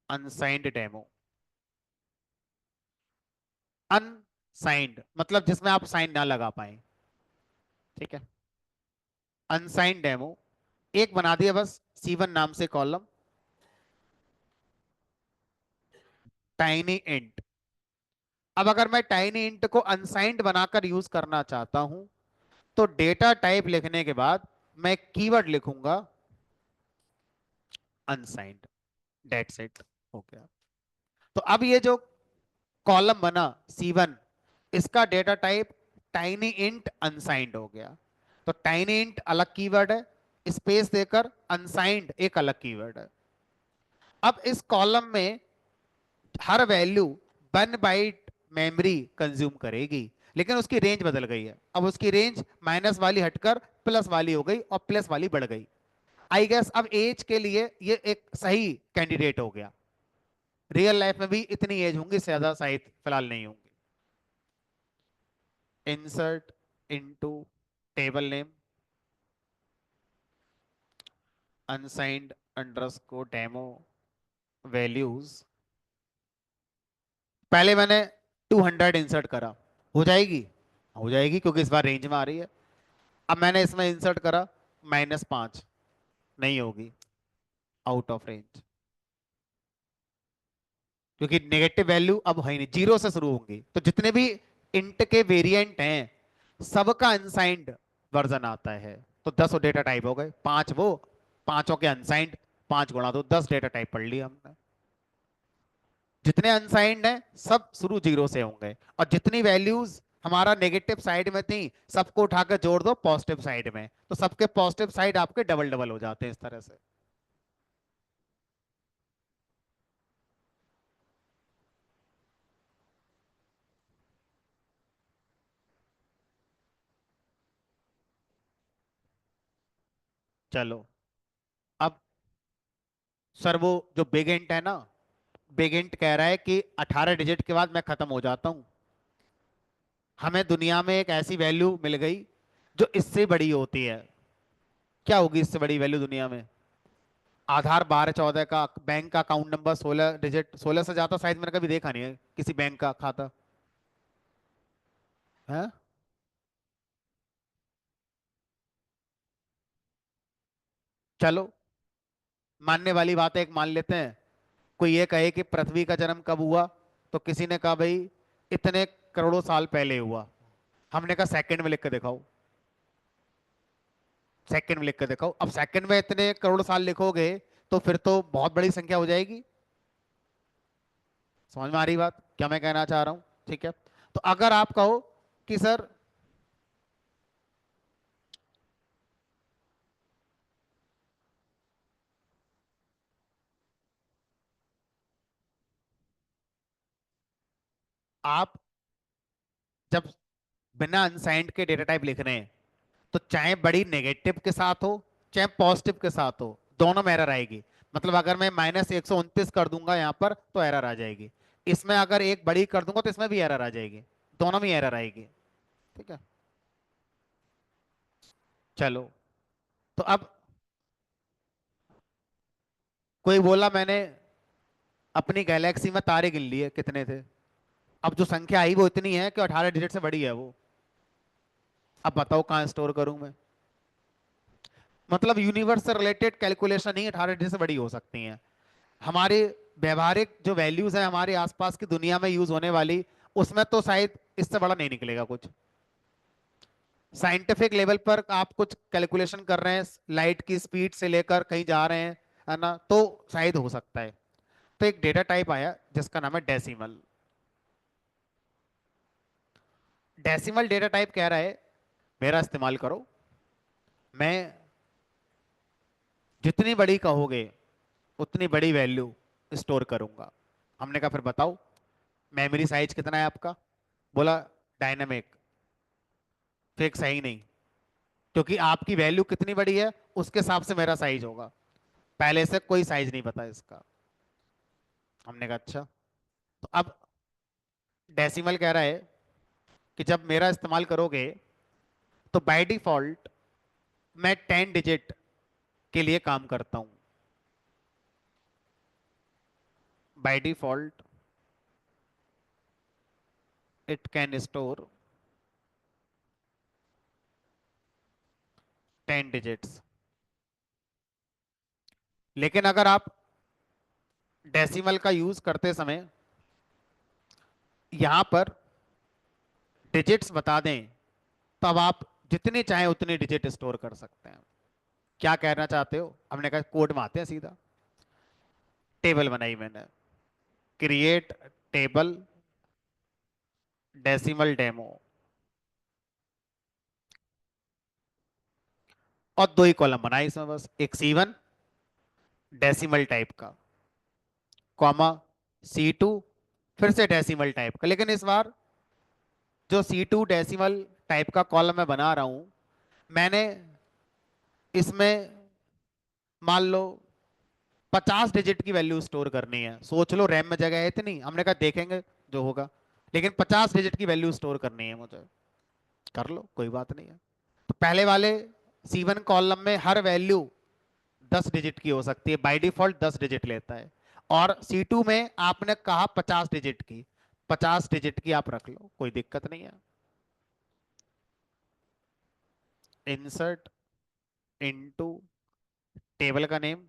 unsigned demo. Unsigned मतलब जिसमें आप साइन ना लगा पाए, ठीक है। अनसाइंड डेमो एक बना दिया बस, C1 नाम से कॉलम, टाइनी इंट। अब अगर मैं टाइनी इंट को अनसाइंड बनाकर यूज करना चाहता हूं, तो डेटा टाइप लिखने के बाद मैं कीवर्ड लिखूंगा अनसाइंड, डेट्स इट, हो गया। तो अब ये जो कॉलम बना C1, इसका data type tiny int unsigned हो गया। तो टाइनी इंट अलग कीवर्ड है, स्पेस देकर अनसाइंड एक अलग कीवर्ड है। अब इस कॉलम में हर वैल्यू 1 बाइट मेमोरी कंज्यूम करेगी, लेकिन उसकी रेंज बदल गई है। अब उसकी रेंज माइनस वाली हटकर प्लस वाली हो गई और प्लस वाली बढ़ गई। आई गेस अब एज के लिए ये एक सही कैंडिडेट हो गया। रियल लाइफ में भी इतनी एज होंगी, इससे ज्यादा शायद फिलहाल नहीं होंगी। Insert into table name unsigned underscore demo values. पहले मैंने 200 इंसर्ट करा, हो जाएगी? हो जाएगी क्योंकि इस बार रेंज में आ रही है। अब मैंने इसमें इंसर्ट करा -5, नहीं होगी, आउट ऑफ रेंज, क्योंकि नेगेटिव वैल्यू अब है ही नहीं, जीरो से शुरू होंगी। तो जितने भी इंट के वेरिएंट हैं सबका अनसाइंड वर्जन आता है। तो 10 डेटा टाइप हो गए, 5 वो, पांचों के अनसाइंड, 5 गुणा तो 10 डेटा टाइप पढ़ लिया हमने। जितने अनसाइंड हैं सब शुरू जीरो से होंगे, और जितनी वैल्यूज हमारा नेगेटिव साइड में थी सबको उठाकर जोड़ दो पॉजिटिव साइड में, तो सबके पॉजिटिव साइड आपके डबल डबल हो जाते हैं इस तरह से। चलो अब सर वो जो बिग इंट है ना, बिग इंट कह रहा है कि 18 डिजिट के बाद मैं खत्म हो जाता हूं। हमें दुनिया में एक ऐसी वैल्यू मिल गई जो इससे बड़ी होती है। क्या होगी इससे बड़ी वैल्यू दुनिया में? आधार 12 14 का, बैंक का अकाउंट नंबर 16 डिजिट, 16 से ज्यादा शायद मैंने कभी देखा नहीं है किसी बैंक का खाता है। चलो मानने वाली बात है, एक मान लेते हैं। कोई ये कहे कि पृथ्वी का जन्म कब हुआ, तो किसी ने कहा भाई इतने करोड़ों साल पहले हुआ। हमने कहा सेकंड में लिख के दिखाओ, सेकंड में लिख के दिखाओ। अब सेकंड में इतने करोड़ साल लिखोगे तो फिर तो बहुत बड़ी संख्या हो जाएगी। समझ में आ रही बात क्या मैं कहना चाह रहा हूं? ठीक है। तो अगर आप कहो कि सर आप जब बिना अनसाइंड के डेटा टाइप लिख रहे हैं, तो चाहे बड़ी नेगेटिव के साथ हो चाहे पॉजिटिव के साथ हो, दोनों में एरर आएगी। मतलब अगर मैं -129 कर दूंगा यहां पर तो एरर आ जाएगी, इसमें अगर एक बड़ी कर दूंगा तो इसमें भी एरर आ जाएगी, दोनों में एरर आएगी। ठीक है। चलो तो अब कोई बोला मैंने अपनी गैलेक्सी में तारे गिन लिए कितने थे, अब जो संख्या आई वो इतनी है कि 18 डिजिट से बड़ी है वो। अब बताओ कहाँ स्टोर करूं मैं? मतलब यूनिवर्स से रिलेटेड कैलकुलेशन ही 18 डिजिट से बड़ी हो सकती हैं। हमारे व्यवहारिक जो वैल्यूज है हमारे आसपास की दुनिया में यूज होने वाली, उसमें तो शायद इससे बड़ा नहीं निकलेगा कुछ। साइंटिफिक लेवल पर आप कुछ कैलकुलेशन कर रहे हैं, लाइट की स्पीड से लेकर कहीं जा रहे हैं, है ना, तो शायद हो सकता है। तो एक डेटा टाइप आया जिसका नाम है डेसिमल। डेसिमल डेटा टाइप कह रहा है मेरा इस्तेमाल करो, मैं जितनी बड़ी कहोगे उतनी बड़ी वैल्यू स्टोर करूंगा। हमने कहा फिर बताओ मेमोरी साइज कितना है आपका? बोला डायनामिक, फिक्स है ही नहीं, क्योंकि आपकी वैल्यू कितनी बड़ी है उसके हिसाब से मेरा साइज होगा, पहले से कोई साइज नहीं पता इसका। हमने कहा अच्छा। तो अब डेसिमल कह रहा है कि जब मेरा इस्तेमाल करोगे तो बाय डिफॉल्ट मैं 10 डिजिट के लिए काम करता हूं। By default it can store 10 digits. लेकिन अगर आप डेसिमल का यूज करते समय यहां पर डिजिट्स बता दें, तब आप जितने चाहें उतने डिजिट स्टोर कर सकते हैं। क्या कहना चाहते हो? हमने कहा कोड में आते हैं सीधा। टेबल बनाई मैंने, क्रिएट टेबल डेसिमल डेमो, और दो ही कॉलम बनाए इसमें, बस एक C1 डेसिमल टाइप का, कॉमा C2 फिर से डेसिमल टाइप का। लेकिन इस बार जो C2 डेसिमल टाइप का कॉलम मैं बना रहा हूं, मैंने इसमें मान लो 50 डिजिट की वैल्यू स्टोर करनी है। सोच लो रैम में जगह है इतनी, हमने कहा देखेंगे जो होगा, लेकिन 50 डिजिट की वैल्यू स्टोर करनी है मुझे। कर लो, कोई बात नहीं है। तो पहले वाले C1 कॉलम में हर वैल्यू 10 डिजिट की हो सकती है, बाय डिफॉल्ट 10 डिजिट लेता है। और C2 में आपने कहा 50 डिजिट की, 50 डिजिट की आप रख लो, कोई दिक्कत नहीं है। इंसर्ट इनटू टेबल का नेम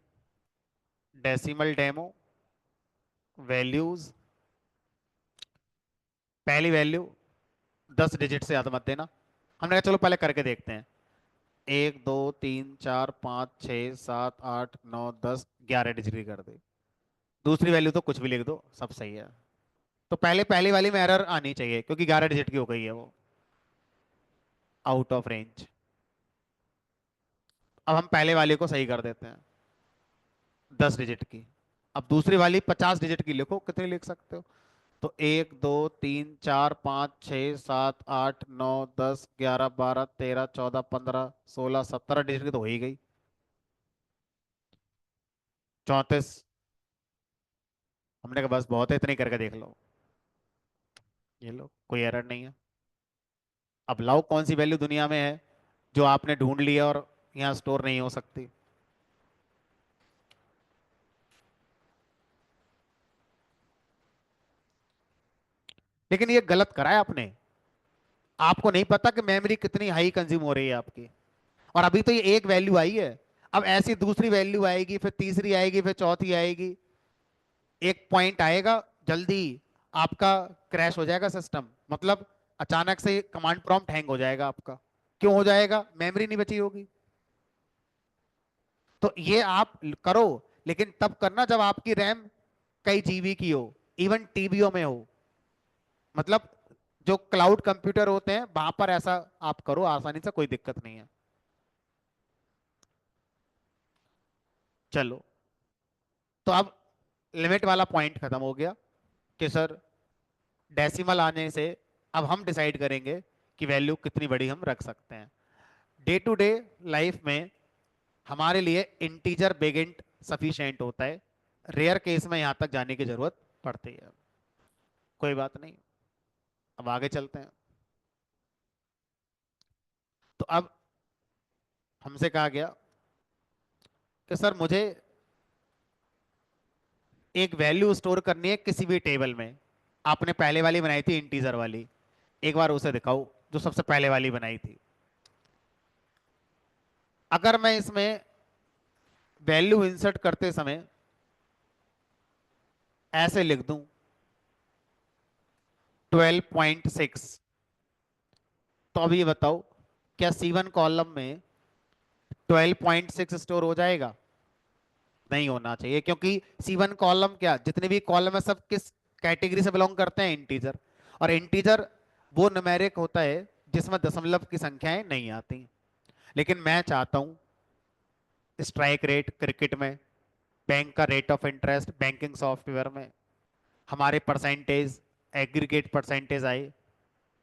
डेसिमल डेमो वैल्यूज, पहली वैल्यू 10 डिजिट से ज्यादा मत देना। हमने कहा चलो पहले करके देखते हैं। 1 2 3 4 5 6 7 8 9 10 11 डिजिट की कर दे। दूसरी वैल्यू तो कुछ भी लिख दो, सब सही है। तो पहले पहली वाली में एरर आनी चाहिए क्योंकि 11 डिजिट की हो गई है वो, आउट ऑफ रेंज। अब हम पहले वाले को सही कर देते हैं, 10 डिजिट की। अब दूसरी वाली 50 डिजिट की लिखो, कितनी लिख सकते हो? तो 1 2 3 4 5 6 7 8 9 10 11 12 13 14 15 16 17 डिजिट की तो हो ही गई। 34। हमने कहा बस बहुत है, इतने ही करके देख लो। ये लो, कोई एरर नहीं है। अब लाओ कौन सी वैल्यू दुनिया में है जो आपने ढूंढ लिया और यहाँ स्टोर नहीं हो सकती। लेकिन ये गलत करा है आपने। आपको नहीं पता कि मेमोरी कितनी हाई कंज्यूम हो रही है आपकी। और अभी तो ये एक वैल्यू आई है, अब ऐसी दूसरी वैल्यू आएगी, फिर तीसरी आएगी, फिर चौथी आएगी। एक पॉइंट आएगा जल्दी, आपका क्रैश हो जाएगा सिस्टम। मतलब अचानक से कमांड प्रॉम्प्ट हैंग हो जाएगा आपका। क्यों हो जाएगा? मेमोरी नहीं बची होगी। तो ये आप करो, लेकिन तब करना जब आपकी रैम कई जीबी की हो, इवन टीबीओ में हो। मतलब जो क्लाउड कंप्यूटर होते हैं वहां पर ऐसा आप करो आसानी से, कोई दिक्कत नहीं है। चलो, तो अब लिमिट वाला पॉइंट खत्म हो गया कि सर डेसिमल आने से अब हम डिसाइड करेंगे कि वैल्यू कितनी बड़ी हम रख सकते हैं। डे टू डे लाइफ में हमारे लिए इंटीजर बिगिंट सफिशिएंट होता है। रेयर केस में यहां तक जाने की जरूरत पड़ती है। कोई बात नहीं, अब आगे चलते हैं। तो अब हमसे कहा गया कि सर मुझे एक वैल्यू स्टोर करनी है किसी भी टेबल में। आपने पहले वाली बनाई थी इंटीजर वाली, एक बार उसे दिखाओ जो सबसे पहले वाली बनाई थी। अगर मैं इसमें वैल्यू इंसर्ट करते समय ऐसे लिख दूं 12.6, तो अब ये बताओ क्या C1 कॉलम में 12.6 स्टोर हो जाएगा? नहीं होना चाहिए, क्योंकि C1 कॉलम क्या, जितने भी कॉलम है सब किस कैटेगरी से बिलोंग करते हैं? इंटीजर। और इंटीजर वो न्यूमेरिक होता है जिसमें दशमलव की संख्याएं नहीं आती। लेकिन मैं चाहता हूं स्ट्राइक रेट क्रिकेट में, बैंक का rate of interest banking software में, हमारे परसेंटेज एग्रीगेट परसेंटेज आए।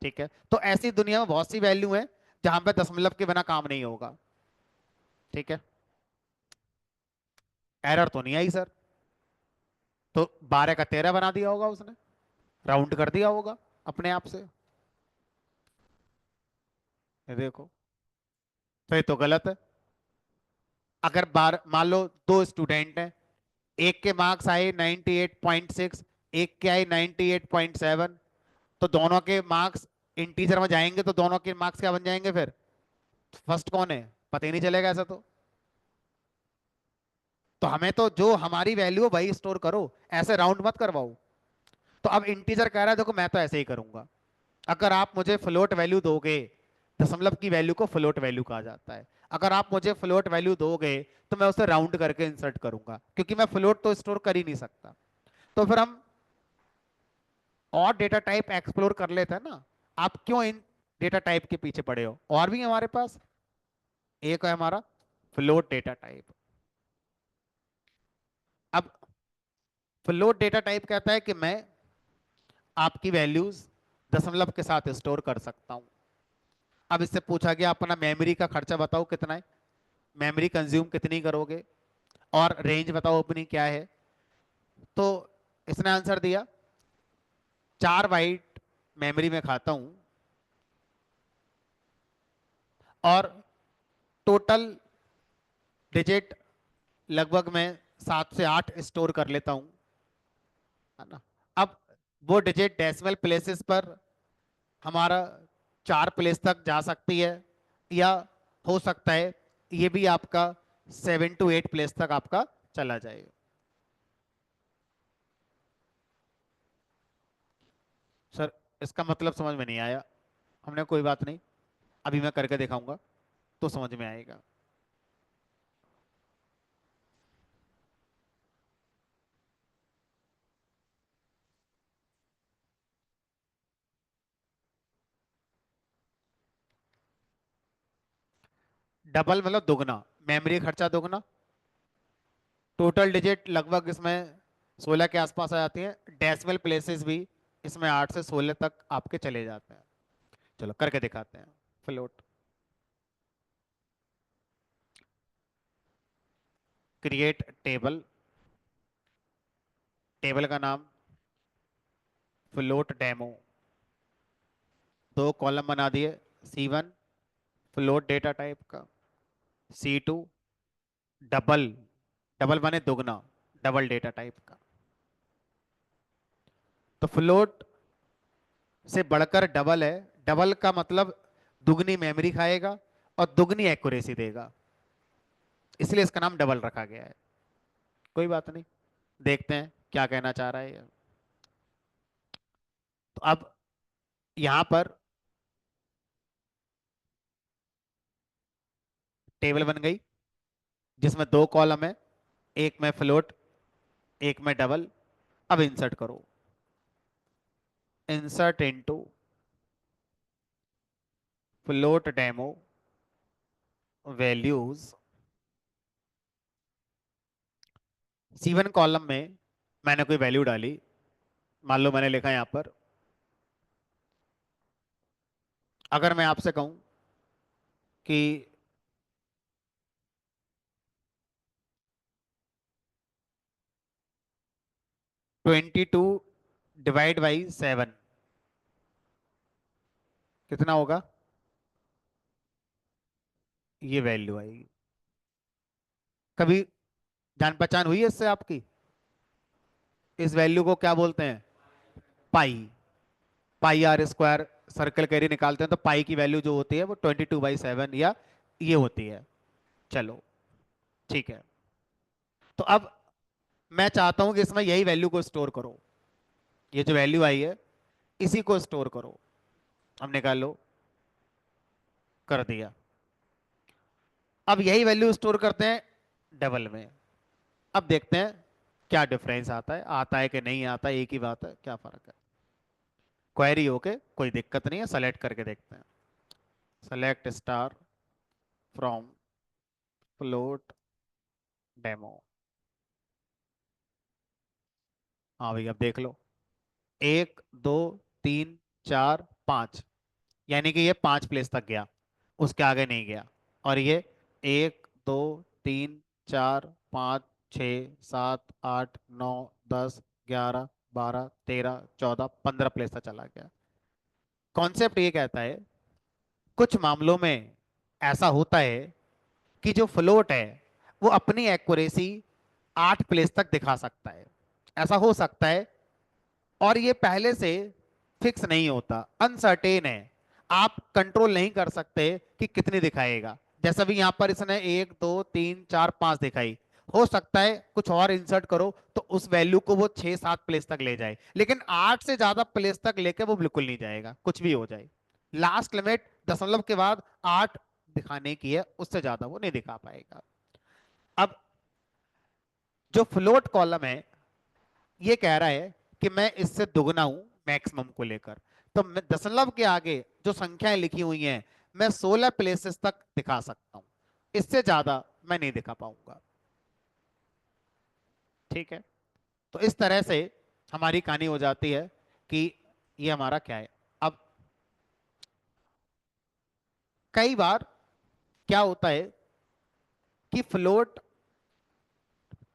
ठीक है, तो ऐसी दुनिया में बहुत सी वैल्यू है जहां पे दशमलव के बिना काम नहीं होगा। ठीक है, एरर तो नहीं आई सर? तो 12 का 13 बना दिया होगा उसने, राउंड कर दिया होगा अपने आप से। ये देखो, तो ये तो गलत है। अगर बार मान लो दो स्टूडेंट हैं, एक के मार्क्स आए 98.6, एक के आए 98.7, तो दोनों के मार्क्स इंटीजर में जाएंगे तो दोनों के मार्क्स क्या बन जाएंगे फिर? फर्स्ट कौन है पता ही नहीं चलेगा ऐसा तो हमें तो जो हमारी वैल्यू है वही स्टोर करो, ऐसे राउंड मत करवाओ। तो अब इंटीजर कह रहा है, देखो मैं तो ऐसे ही करूंगा। अगर आप मुझे फ्लोट वैल्यू दोगे, दशमलव की वैल्यू को फ्लोट वैल्यू कहा जाता है, अगर आप मुझे फ्लोट वैल्यू दोगे तो मैं उसे राउंड करके इंसर्ट करूंगा, क्योंकि मैं फ्लोट तो स्टोर कर ही नहीं सकता। तो फिर हम और डेटा टाइप एक्सप्लोर कर लेते हैं ना। आप क्यों इन डेटा टाइप के पीछे पड़े हो? और भी है हमारे पास। एक है हमारा फ्लोट डेटा टाइप। अब फ्लोट डेटा टाइप कहता है कि मैं आपकी वैल्यूज दशमलव के साथ स्टोर कर सकता हूं। अब इससे पूछा गया अपना मेमोरी का खर्चा बताओ कितना है, मेमोरी कंज्यूम कितनी करोगे, और रेंज बताओ अपनी क्या है। तो इसने आंसर दिया 4 बाइट मेमोरी में खाता हूं, और टोटल डिजिट लगभग मैं 7 से 8 स्टोर कर लेता हूं, है ना। अब वो डिजिट डेसिमल प्लेसेस पर हमारा 4 प्लेस तक जा सकती है, या हो सकता है ये भी आपका 7 to 8 प्लेस तक आपका चला जाए। सर इसका मतलब समझ में नहीं आया। हमने कोई बात नहीं, अभी मैं करके दिखाऊंगा तो समझ में आएगा। डबल मतलब दुगना, मेमोरी खर्चा दुगना, टोटल डिजिट लगभग इसमें 16 के आसपास आ जाती है, डेसिमल प्लेसेस भी इसमें 8 से 16 तक आपके चले जाते हैं। चलो करके दिखाते हैं। फ्लोट, क्रिएट टेबल, टेबल का नाम फ्लोट डेमो, 2 कॉलम बना दिए, C1 फ्लोट डेटा टाइप का, C2 डबल, डबल माने दुगना, डबल डेटा टाइप का। तो फ्लोट से बढ़कर डबल है, डबल का मतलब दुगनी मेमोरी खाएगा और दुगनी एक्यूरेसी देगा, इसलिए इसका नाम डबल रखा गया है। कोई बात नहीं, देखते हैं क्या कहना चाह रहा है ये। तो अब यहां पर टेबल बन गई जिसमें 2 कॉलम है, एक में फ्लोट, एक में डबल। अब इंसर्ट करो, insert into float demo values. C1 column में मैंने कोई वैल्यू डाली, मान लो मैंने लिखा यहां पर, अगर मैं आपसे कहूं कि 22/7 कितना होगा, ये वैल्यू आएगी। कभी जान पहचान हुई है इससे आपकी? इस वैल्यू को क्या बोलते हैं? पाई, पाई आर स्क्वायर, सर्कल कैरी निकालते हैं तो पाई की वैल्यू जो होती है वो 22/7 या ये होती है। चलो ठीक है। तो अब मैं चाहता हूं कि इसमें यही वैल्यू को स्टोर करो, ये जो वैल्यू आई है इसी को स्टोर करो। हमने कहा लो, कर दिया। अब यही वैल्यू स्टोर करते हैं डबल में। अब देखते हैं क्या डिफरेंस आता है, आता है कि नहीं आता, एक ही बात है, क्या फर्क है। क्वेरी होके कोई दिक्कत नहीं है, सेलेक्ट करके देखते हैं। Select star from float demo. हाँ भाई अब देख लो, 1 2 3 4 5, यानी कि ये 5 प्लेस तक गया, उसके आगे नहीं गया। और ये 1 2 3 4 5 छ, 7, 8, 9, 10, 11, 12, 13, 14, 15 प्लेस तक चला गया। कॉन्सेप्ट ये कहता है कुछ मामलों में ऐसा होता है कि जो फ्लोट है वो अपनी एक्यूरेसी 8 प्लेस तक दिखा सकता है। ऐसा हो सकता है, और ये पहले से फिक्स नहीं होता, अनसर्टेन है। आप कंट्रोल नहीं कर सकते कि कितनी दिखाएगा। जैसा भी यहां पर इसने 1, 2, 3, 4, 5 दिखाई, हो सकता है कुछ और इंसर्ट करो तो उस वैल्यू को वो 6, 7 प्लेस तक ले जाए, लेकिन 8 से ज्यादा प्लेस तक लेके वो बिल्कुल नहीं जाएगा, कुछ भी हो जाए। लास्ट लिमिट दशमलव के बाद 8 दिखाने की है, उससे ज्यादा वो नहीं दिखा पाएगा। अब जो फ्लोट कॉलम है ये कह रहा है कि मैं इससे दुगना हूं मैक्सिमम को लेकर, तो मैं दशमलव के आगे जो संख्याएं लिखी हुई हैं मैं 16 प्लेसेस तक दिखा सकता हूं, इससे ज्यादा मैं नहीं दिखा पाऊंगा। ठीक है, तो इस तरह से हमारी कहानी हो जाती है कि ये हमारा क्या है। अब कई बार क्या होता है कि फ्लोट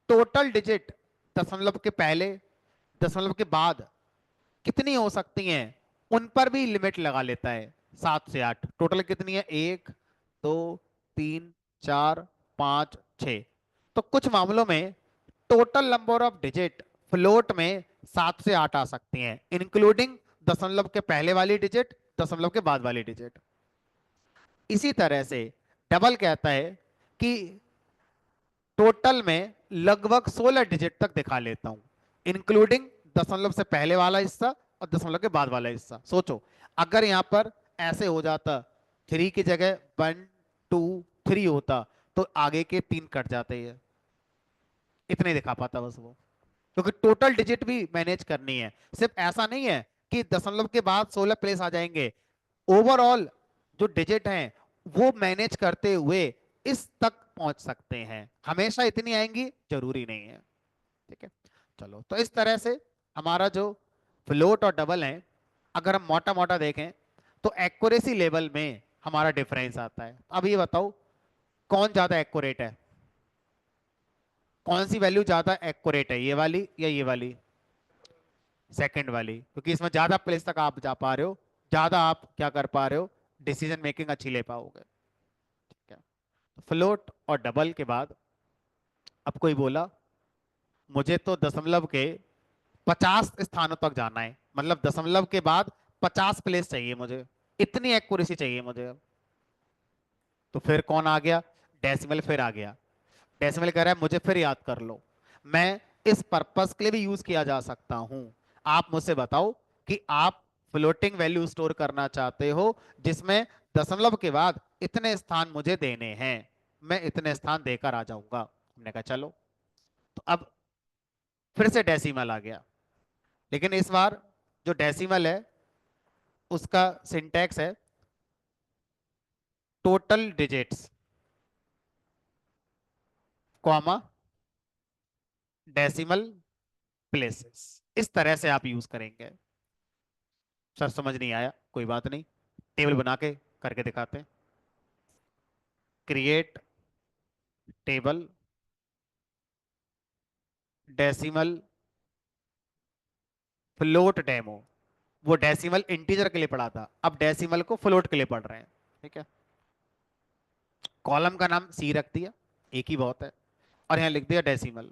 टोटल डिजिट दशमलव के पहले, दशमलव के बाद कितनी हो सकती हैं उन पर भी लिमिट लगा लेता है। 7 से 8 टोटल कितनी है, 1, 2, 3, 4, 5, 6। तो कुछ मामलों में total number of digit float में 7 से 8 आ सकती हैं, इंक्लूडिंग दशमलव के पहले वाली डिजिट, दशमलव के बाद वाली डिजिट। इसी तरह से डबल कहता है कि टोटल में लगभग 16 डिजिट तक दिखा लेता हूं, इंक्लूडिंग दशमलव से पहले वाला हिस्सा और दशमलव के बाद वाला हिस्सा। सोचो अगर यहां पर ऐसे हो जाता, 3 की जगह 1, 2, 3 होता तो आगे के 3 कट जाते हैं, इतने दिखा पाता बस वो, क्योंकि टोटल डिजिट भी मैनेज करनी है। सिर्फ ऐसा नहीं है कि दशमलव के बाद 16 प्लेस आ जाएंगे, ओवरऑल जो डिजिट हैं वो मैनेज करते हुए इस तक पहुंच सकते हैं। हमेशा इतनी आएंगी जरूरी नहीं है। ठीक है, चलो, तो इस तरह से हमारा जो फ्लोट और डबल है, अगर हम मोटा मोटा देखें तो एक्यूरेसी लेवल में हमारा डिफरेंस आता है। अब ये बताओ कौन ज्यादा एक्यूरेट है, कौन सी वैल्यू ज्यादा एक्यूरेट है, ये वाली या ये वाली? सेकंड वाली, क्योंकि इसमें ज्यादा प्लेस तक आप जा पा रहे हो, ज्यादा आप क्या कर पा रहे हो, डिसीजन मेकिंग अच्छी ले पाओगे। ठीक है, फ्लोट और डबल के बाद अब कोई बोला मुझे तो दशमलव के 50 स्थानों तक जाना है, मतलब दशमलव के बाद 50 प्लेस चाहिए मुझे, इतनी एक्यूरेसी चाहिए मुझे। तो फिर कौन आ गया, डेसिमल फिर आ गया। डेसिमल कह रहा है मुझे फिर याद कर लो, मैं इस पर्पस के लिए भी यूज किया जा सकता हूं। आप मुझसे बताओ कि आप फ्लोटिंग वैल्यू स्टोर करना चाहते हो जिसमें दशमलव के बाद इतने स्थान मुझे देने हैं, मैं इतने स्थान देकर आ जाऊंगा। हमने कहा चलो, तो अब फिर से डेसिमल आ गया, लेकिन इस बार जो डेसिमल है उसका सिंटैक्स है total digits comma decimal places, इस तरह से आप यूज करेंगे। सर समझ नहीं आया, कोई बात नहीं, टेबल बना के करके दिखाते हैं। Create table decimal float demo. वो डेसिमल इंटीजर के लिए पढ़ा था, अब डेसिमल को फ्लोट के लिए पढ़ रहे हैं। ठीक है, कॉलम का नाम सी रख दिया, एक ही बहुत है, और यहां लिख दिया डेसिमल।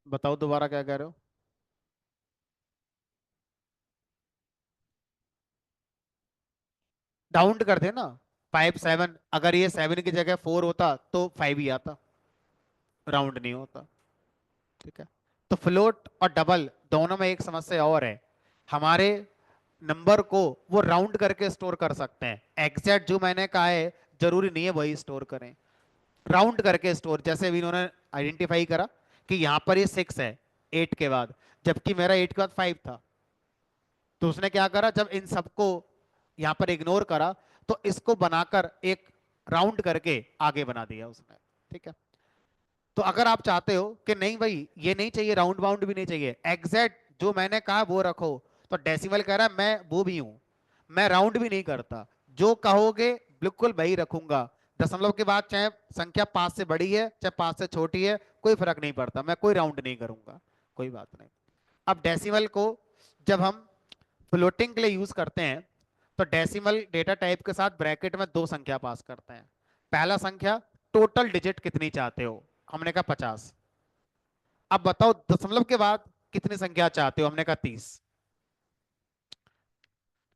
बताओ दोबारा क्या कह रहे हो? राउंड कर देना, 5, 7, अगर ये 7 की जगह 4 होता तो 5 ही आता, राउंड नहीं होता। ठीक है, तो फ्लोट और डबल दोनों में एक समस्या और है, हमारे नंबर को वो राउंड करके स्टोर कर सकते हैं, एग्जैक्ट जो मैंने कहा है जरूरी नहीं है वही स्टोर करें, राउंड करके स्टोर। जैसे अभी इन्होंने आइडेंटिफाई करा कि यहाँ पर ये 6 है 8 के बाद, जबकि मेरा 8 के बाद 5 था, तो उसने क्या करा, जब इन सबको यहाँ पर इग्नोर करा तो इसको बनाकर एक राउंड करके आगे बना दिया उसने। ठीक है, तो अगर आप चाहते हो कि नहीं भाई ये नहीं चाहिए, राउंड बाउंड भी नहीं चाहिए, एग्जैक्ट जो मैंने कहा वो रखो, तो डेसिमल कह रहा है मैं वो भी हूं, मैं राउंड भी नहीं करता, जो कहोगे बिल्कुल वही रखूंगा। दशमलव के बाद चाहे संख्या 5 से बड़ी है चाहे 5 से छोटी है, कोई फर्क नहीं पड़ता, मैं कोई राउंड नहीं करूंगा, कोई बात नहीं। अब डेसिमल को जब हम फ्लोटिंग के लिए यूज करते हैं, तो डेसिमल डेटा टाइप के साथ ब्रैकेट में दो संख्या पास करते हैं। पहला संख्या, टोटल डिजिट कितनी चाहते हो, हमने कहा 50। अब बताओ दशमलव के बाद कितनी संख्या चाहते हो, हमने कहा 30।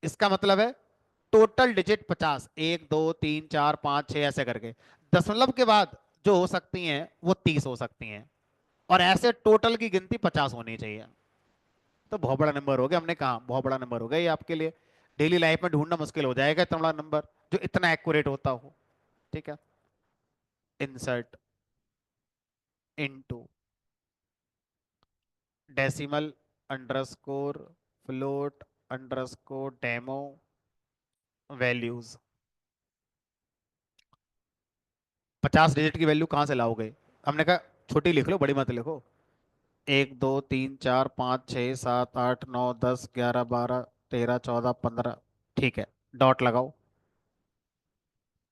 इसका मतलब है टोटल डिजिट 50, 1 2 3 4 5 6 ऐसे करके। दशमलव के बाद जो हो सकती हैं वो 30 हो सकती हैं, और ऐसे टोटल की गिनती 50 होनी चाहिए। तो बहुत बड़ा नंबर हो गया, हमने कहा बहुत बड़ा नंबर हो गया ये आपके लिए, डेली लाइफ में ढूंढना मुश्किल हो जाएगा इतना बड़ा नंबर जो इतना एक्यूरेट होता हो। ठीक है, insert into decimal underscore float underscore demo values. 50 digit की वैल्यू कहाँ से लाओगे, हमने कहा छोटी लिख लो, बड़ी मत लिखो। 1 2 3 4 5 6 7 8 9 10 11 12 13 14 15, ठीक है, डॉट लगाओ।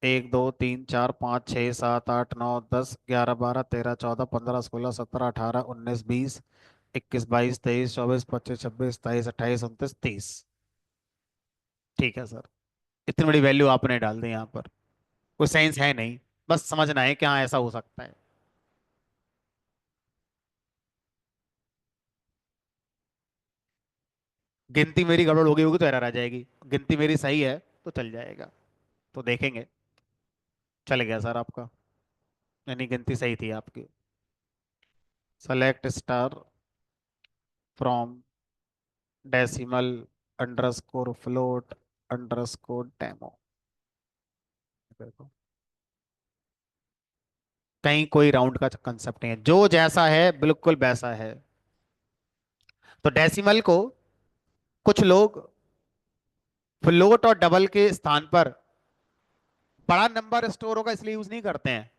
1 2 3 4 5 6 7 8 9 10 11 12 13 14 15 16 17 18 19 20 21 22 23 24 25 26 27 28 29 30। ठीक है सर, इतनी बड़ी वैल्यू आपने डाल दी यहाँ पर, कोई साइंस है नहीं, बस समझना है कि हाँ ऐसा हो सकता है। गिनती मेरी गड़बड़ हो गई होगी तो एरर आ जाएगी, गिनती मेरी सही है तो चल जाएगा, तो देखेंगे। चल गया सर आपका, यानी गिनती सही थी आपकी। Select star from decimal underscore float underscore demo. देखो, कहीं कोई राउंड का कंसेप्ट नहीं है, जो जैसा है बिल्कुल वैसा है। तो डेसिमल को कुछ लोग फ्लोट और डबल के स्थान पर बड़ा नंबर स्टोर होगा इसलिए यूज नहीं करते हैं,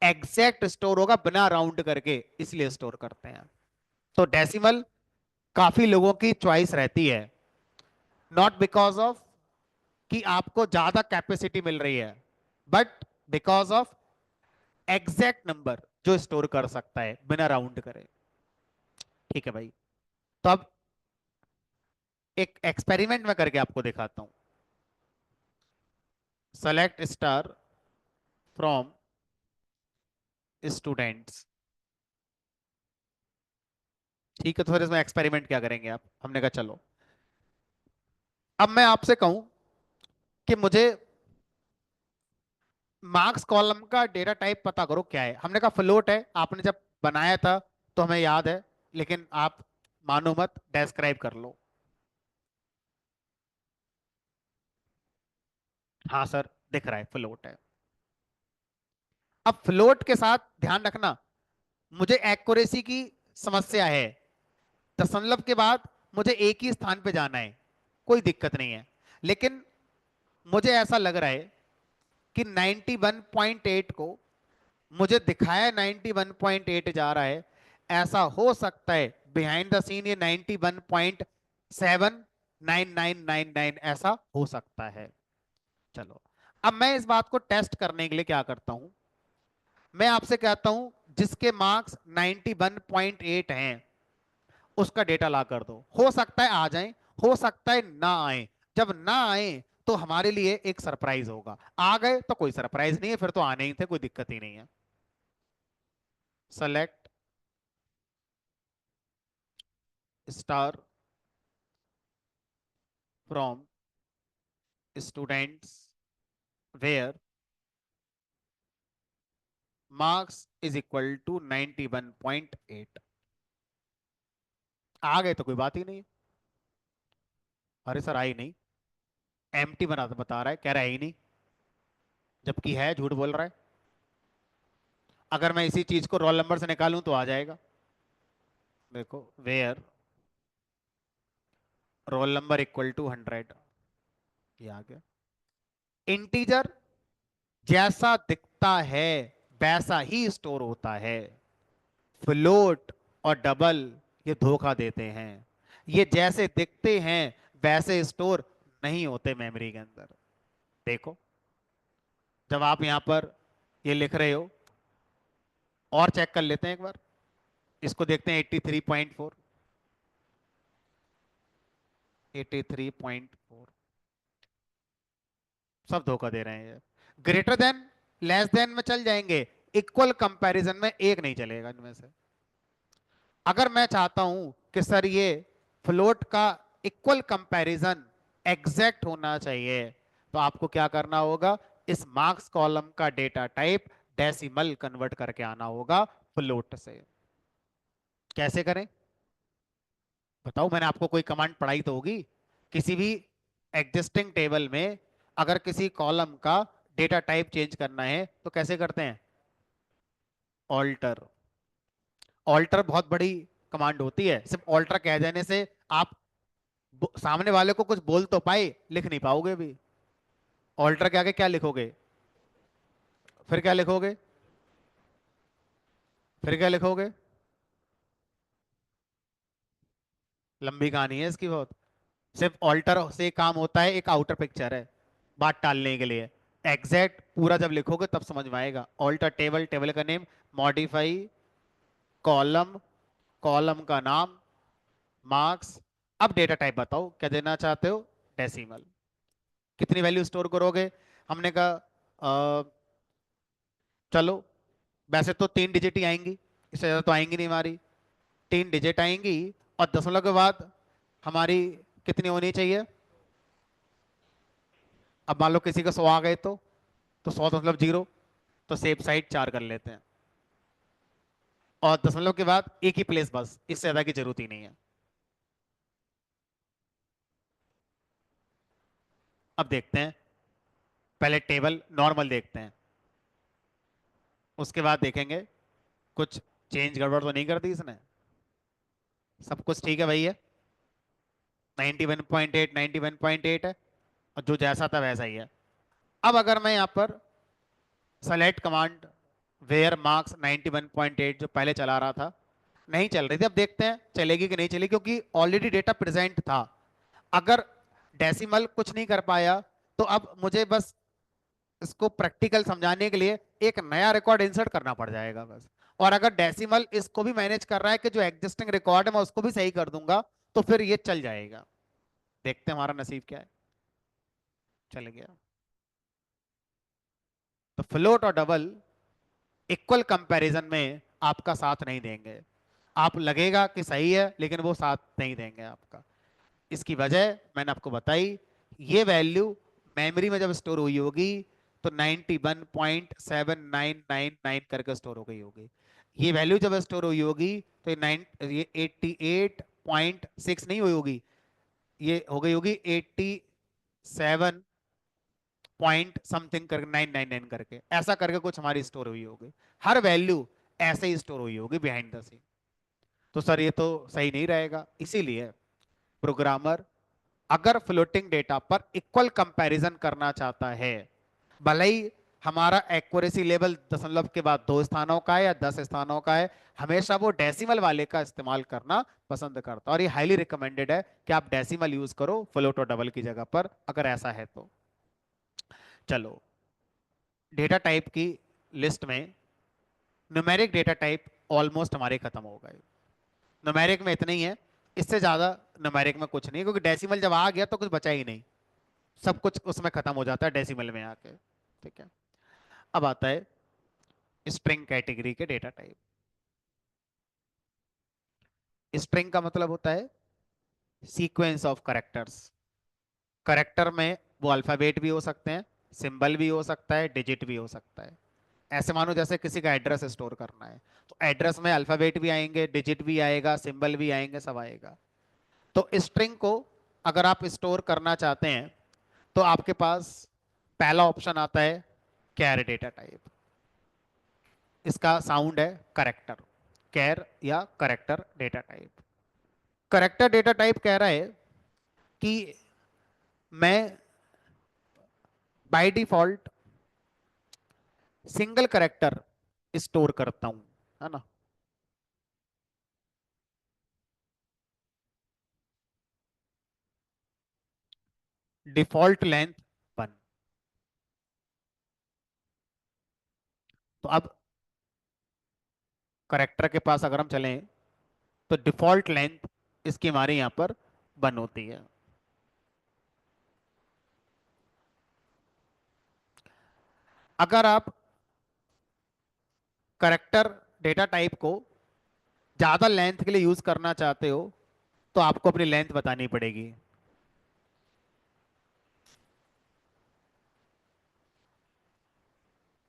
एग्जैक्ट स्टोर होगा बिना राउंड करके इसलिए स्टोर करते हैं। तो डेसिमल काफी लोगों की चॉइस रहती है, नॉट बिकॉज ऑफ कि आपको ज्यादा कैपेसिटी मिल रही है, but because of exact number जो स्टोर कर सकता है बिना राउंड करे। ठीक है भाई, तो अब एक एक्सपेरिमेंट में करके आपको दिखाता हूं। Select star from students. ठीक है, तो फिर इसमें एक्सपेरिमेंट क्या करेंगे आप, हमने कहा चलो अब मैं आपसे कहूं कि मुझे मार्क्स कॉलम का डेटा टाइप पता करो क्या है, हमने कहा फ्लोट है, आपने जब बनाया था तो हमें याद है, लेकिन आप मानो मत, डिस्क्राइब कर लो। हाँ सर दिख रहा है फ्लोट है। अब फ्लोट के साथ ध्यान रखना, मुझे एक्यूरेसी की समस्या है, दशमलव के बाद मुझे एक ही स्थान पे जाना है, कोई दिक्कत नहीं है, लेकिन मुझे ऐसा लग रहा है कि 91.8 को मुझे दिखाया 91.8 जा रहा है, ऐसा हो सकता है बिहाइंड द सीन ये 91.79999 ऐसा हो सकता है। चलो, अब मैं इस बात को टेस्ट करने के लिए क्या करता हूं, मैं आपसे कहता हूं जिसके मार्क्स 91.8 हैं उसका डेटा ला कर दो, हो सकता है आ जाए, हो सकता है ना आए। जब ना आए तो हमारे लिए एक सरप्राइज होगा, आ गए तो कोई सरप्राइज नहीं है, फिर तो आने ही थे, कोई दिक्कत ही नहीं है। Select star from students where marks is equal to 91.8। आ गए तो कोई बात ही नहीं, अरे सर आई नहीं, एम्प्टी बता रहा है, कह रहा है ही नहीं, जबकि है, झूठ बोल रहा है। अगर मैं इसी चीज को रोल नंबर से निकालूं तो आ जाएगा, देखो where roll number equal to 100, ये आ गया। इंटीजर जैसा दिखता है वैसा ही स्टोर होता है, फ्लोट और डबल ये धोखा देते हैं। ये जैसे दिखते हैं वैसे स्टोर नहीं होते मेमोरी के अंदर। देखो, जब आप यहां पर ये लिख रहे हो, और चेक कर लेते हैं एक बार, इसको देखते हैं 83.4, 83.4, सब धोखा दे रहे हैं। ग्रेटर देन, लेस देन में चल जाएंगे, इक्वल कंपैरिजन में एक नहीं चलेगा इनमें से। अगर मैं चाहता हूं कि सर ये फ्लोट का इक्वल कंपैरिजन एग्जैक्ट होना चाहिए, तो आपको क्या करना होगा, इस मार्क्स कॉलम का डेटा टाइप डेसिमल कन्वर्ट करके आना होगा फ्लोट से। कैसे करें बताओ, मैंने आपको कोई कमांड पढ़ाई तो होगी। किसी भी एग्जिस्टिंग टेबल में अगर किसी कॉलम का डेटा टाइप चेंज करना है तो कैसे करते हैं, ऑल्टर। ऑल्टर बहुत बड़ी कमांड होती है, सिर्फ ऑल्टर कह देने से आप सामने वाले को कुछ बोल तो पाए, लिख नहीं पाओगे भी। ऑल्टर के आगे क्या लिखोगे, फिर क्या लिखोगे, फिर क्या लिखोगे, लंबी कहानी है इसकी बहुत। सिर्फ ऑल्टर से काम होता है, एक आउटर पिक्चर है बात टालने के लिए। एग्जैक्ट पूरा जब लिखोगे तब समझ में आएगा। ऑल्टर टेबल, टेबल का नेम, मॉडिफाई कॉलम, कॉलम का नाम, मार्क्स। अब डेटा टाइप बताओ क्या देना चाहते हो, डेसिमल। कितनी वैल्यू स्टोर करोगे, हमने कहा चलो वैसे तो 3 डिजिट ही आएंगी, इससे ज्यादा तो आएंगी नहीं हमारी। 3 डिजिट आएंगी, और दशमलव के बाद हमारी कितनी होनी चाहिए। अब मान लो किसी का 100 आ गए तो 100 दशमलव 0, तो सेफ साइड 4 कर लेते हैं। और दशमलव के बाद एक ही प्लेस बस, इससे ज्यादा की जरूरत ही नहीं है। अब देखते हैं, पहले टेबल नॉर्मल देखते हैं, उसके बाद देखेंगे कुछ चेंज गड़बड़ तो नहीं कर दी इसने। सब कुछ ठीक है भैया, 91.8 91.8 है, और जो जैसा था वैसा ही है। अब अगर मैं यहाँ पर सेलेक्ट कमांड वेयर मार्क्स 91.8 जो पहले चला रहा था, नहीं चल रही थी, अब देखते हैं चलेगी कि नहीं चलेगी, क्योंकि ऑलरेडी डेटा प्रेजेंट था। अगर डेसिमल कुछ नहीं कर पाया तो अब मुझे बस इसको प्रैक्टिकल समझाने के लिए एक नया रिकॉर्ड इंसर्ट करना पड़ जाएगा बस। और अगर डेसिमल इसको भी मैनेज कर रहा है कि जो एग्जिस्टिंग रिकॉर्ड है मैं उसको भी सही कर दूंगा, तो फिर ये चल जाएगा। देखते हैं हमारा नसीब क्या है। चल गया। तो फ्लोट और डबल इक्वल कंपैरिजन में आपका साथ नहीं देंगे। आप लगेगा कि सही है लेकिन वो साथ नहीं देंगे आपका। इसकी वजह मैंने आपको बताई, ये वैल्यू मेमोरी में जब स्टोर हुई होगी तो 91.7999 करके स्टोर हो गई होगी। ये वैल्यू जब स्टोर हुई होगी तो ये 88.6 नहीं हुई होगी, ये हो गई होगी 87 पॉइंट समथिंग करके 999 करके, ऐसा करके कुछ हमारी स्टोर हुई होगी। हर वैल्यू ऐसे ही स्टोर हुई होगी बिहाइंड द सीन। तो सर ये तो सही नहीं रहेगा, इसीलिए प्रोग्रामर अगर फ्लोटिंग डेटा पर इक्वल कंपैरिजन करना चाहता है, भले ही हमारा एक्यूरेसी लेवल दशमलव के बाद 2 स्थानों का है या 10 स्थानों का है, हमेशा वो डेसिमल वाले का इस्तेमाल करना पसंद करता है। और ये हाईली रिकमेंडेड है कि आप डेसिमल यूज करो फ्लोट और डबल की जगह पर, अगर ऐसा है तो। चलो, डेटा टाइप की लिस्ट में न्यूमेरिक डेटा टाइप ऑलमोस्ट हमारे खत्म हो गए। न्यूमेरिक में इतने ही है, इससे ज्यादा न्यूमेरिक में कुछ नहीं, क्योंकि डेसिमल जब आ गया तो कुछ बचा ही नहीं, सब कुछ उसमें खत्म हो जाता है डेसिमल में आके। ठीक है, अब आता है स्ट्रिंग कैटेगरी के डेटा टाइप। स्ट्रिंग का मतलब होता है सीक्वेंस ऑफ करेक्टर्स। करेक्टर में वो अल्फाबेट भी हो सकते हैं, सिंबल भी हो सकता है, डिजिट भी हो सकता है। ऐसे मानो जैसे किसी का एड्रेस स्टोर करना है, तो एड्रेस में अल्फाबेट भी आएंगे, डिजिट भी आएगा, सिंबल भी आएंगे, सब आएगा। तो स्ट्रिंग को अगर आप स्टोर करना चाहते हैं तो आपके पास पहला ऑप्शन आता है कैर डेटा टाइप। इसका साउंड है करेक्टर, कैर या character data type. Character data type कह रहा है कि मैं by default single character store करता हूं, है ना। Default length 1। तो अब करेक्टर के पास अगर हम चलें तो डिफॉल्ट लेंथ इसकी हमारे यहां पर 1 होती है। अगर आप करेक्टर डेटा टाइप को ज्यादा लेंथ के लिए यूज करना चाहते हो तो आपको अपनी लेंथ बतानी पड़ेगी।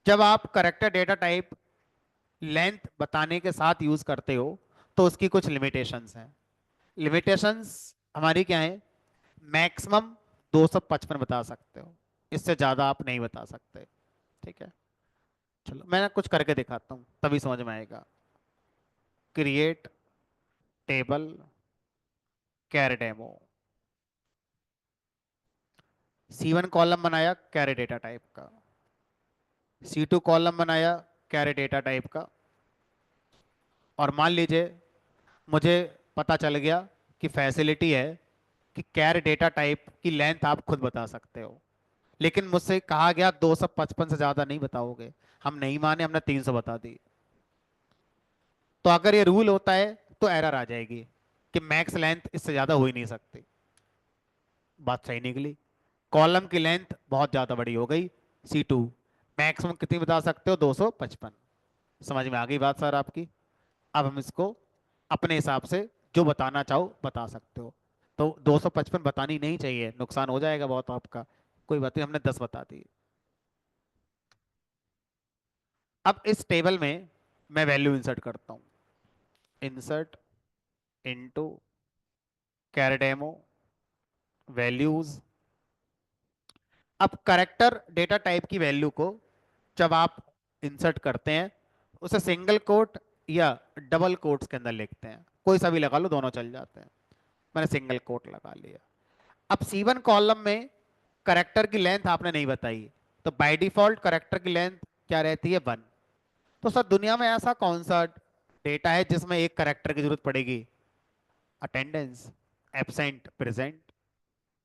जब आप करेक्टर डेटा टाइप लेंथ बताने के साथ यूज करते हो तो उसकी कुछ लिमिटेशंस हैं। लिमिटेशंस हमारी क्या है? मैक्सिमम 255 बता सकते हो, इससे ज्यादा आप नहीं बता सकते। ठीक है, चलो मैं कुछ करके दिखाता हूँ तभी समझ में आएगा। क्रिएट टेबल कैर डेमो। C1 कॉलम बनाया कैरे डेटा टाइप का, C2 कॉलम बनाया कैरे डेटा टाइप का, और मान लीजिए मुझे पता चल गया कि फैसिलिटी है कि कैर डेटा टाइप की लेंथ आप खुद बता सकते हो, लेकिन मुझसे कहा गया 255 से ज्यादा नहीं बताओगे। हम नहीं माने, हमने 300 बता दी। तो अगर ये रूल होता है तो एरर आ जाएगी कि मैक्स लेंथ इससे ज्यादा हो ही नहीं सकती। बात सही निकली। कॉलम की लेंथ बहुत ज्यादा बड़ी हो गई, C2 मैक्सिमम कितनी बता सकते हो? 255। समझ में आ गई बात सर आपकी? अब हम इसको अपने हिसाब से जो बताना चाहो बता सकते हो। तो 255 बतानी नहीं चाहिए, नुकसान हो जाएगा बहुत आपका। कोई बात नहीं, हमने 10 बता दी। अब इस टेबल में मैं वैल्यू इंसर्ट करता हूँ। इंसर्ट इनटू कैरडेमो वैल्यूज। अब करेक्टर डेटा टाइप की वैल्यू को जब आप इंसर्ट करते हैं उसे सिंगल कोट या डबल कोट्स के अंदर लिखते हैं। कोई सा भी लगा लो, दोनों चल जाते हैं। मैंने सिंगल कोट लगा लिया। अब C1 कॉलम में करेक्टर की लेंथ आपने नहीं बताई, तो बाय डिफॉल्ट करेक्टर की लेंथ क्या रहती है? 1। तो सर दुनिया में ऐसा कौन सा डेटा है जिसमें एक करेक्टर की जरूरत पड़ेगी? Attendance, absent, present.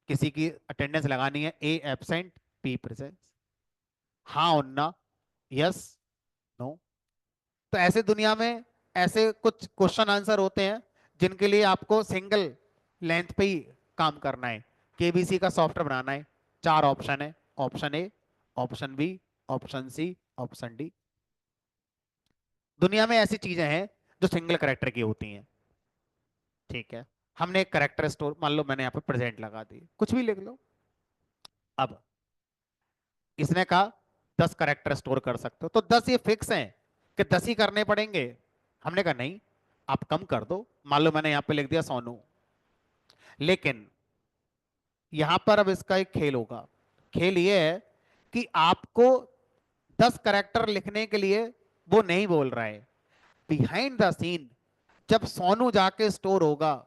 किसी की अटेंडेंस लगानी है, A एब्सेंट P प्रेजेंट। हाँ और ना, यस नो। तो ऐसे दुनिया में ऐसे कुछ क्वेश्चन आंसर होते हैं जिनके लिए आपको सिंगल लेंथ पे ही काम करना है। केबीसी का सॉफ्टवेयर बनाना है, 4 ऑप्शन है। Option A, option B, option C, option D. दुनिया में ऐसी चीजें हैं जो सिंगल करेक्टर की होती हैं। ठीक है, हमने एक करेक्टर स्टोर, मान लो मैंने यहाँ पे प्रेजेंट लगा दी, कुछ भी लिख लो। अब इसने कहा 10 करेक्टर स्टोर कर सकते हो, तो 10 ये फिक्स है कि 10 ही करने पड़ेंगे? हमने कहा नहीं, आप कम कर दो। मान लो मैंने यहाँ पे लिख दिया सोनू, लेकिन यहां पर अब इसका एक खेल होगा। खेल ये है कि आपको 10 करेक्टर लिखने के लिए वो नहीं बोल रहा है। बिहाइंड द सीन जब सोनू जाके स्टोर होगा,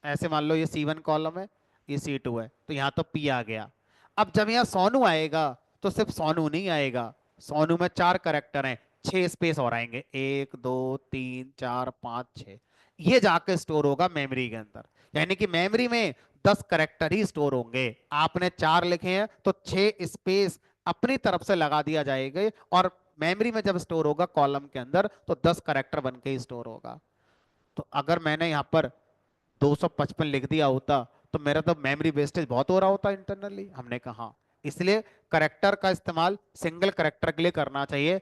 ऐसे मान लो ये C1 कॉलम है, ये C2 है, तो यहां तो P आ गया। अब जब यहाँ सोनू आएगा तो सिर्फ सोनू नहीं आएगा, सोनू में 4 करेक्टर हैं, 6 स्पेस और आएंगे, 1 2 3 4 5 6। ये जाके स्टोर होगा मेमोरी के अंदर। यानी कि मेमोरी में 10 करेक्टर ही स्टोर होंगे। आपने 4 लिखे हैं तो 6 स्पेस अपनी तरफ से लगा दिया जाएगा, और मेमोरी में जब स्टोर होगा कॉलम के अंदर तो 10 करेक्टर बन के ही स्टोर होगा। तो अगर मैंने यहाँ पर 255 लिख दिया होता तो मेरा तो मेमोरी वेस्टेज बहुत हो रहा होता इंटरनली। हमने कहा इसलिए करेक्टर का इस्तेमाल सिंगल करेक्टर के लिए करना चाहिए,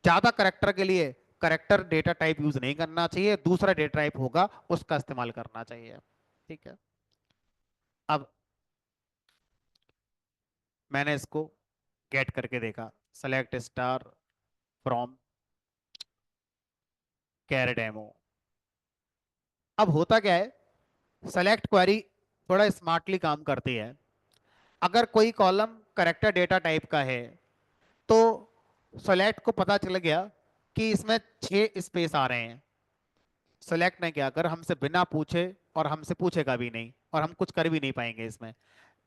ज्यादा करेक्टर के लिए करेक्टर डेटा टाइप यूज नहीं करना चाहिए, दूसरा डेटा टाइप होगा उसका इस्तेमाल करना चाहिए। ठीक है, अब मैंने इसको गेट करके देखा, select star from car demo. अब होता क्या है, सेलेक्ट क्वेरी थोड़ा स्मार्टली काम करती है। अगर कोई कॉलम करेक्टर डेटा टाइप का है तो सेलेक्ट को पता चल गया कि इसमें 6 स्पेस आ रहे हैं। सेलेक्ट ने क्या कर, हमसे बिना पूछे, और हमसे पूछेगा भी नहीं और हम कुछ कर भी नहीं पाएंगे इसमें,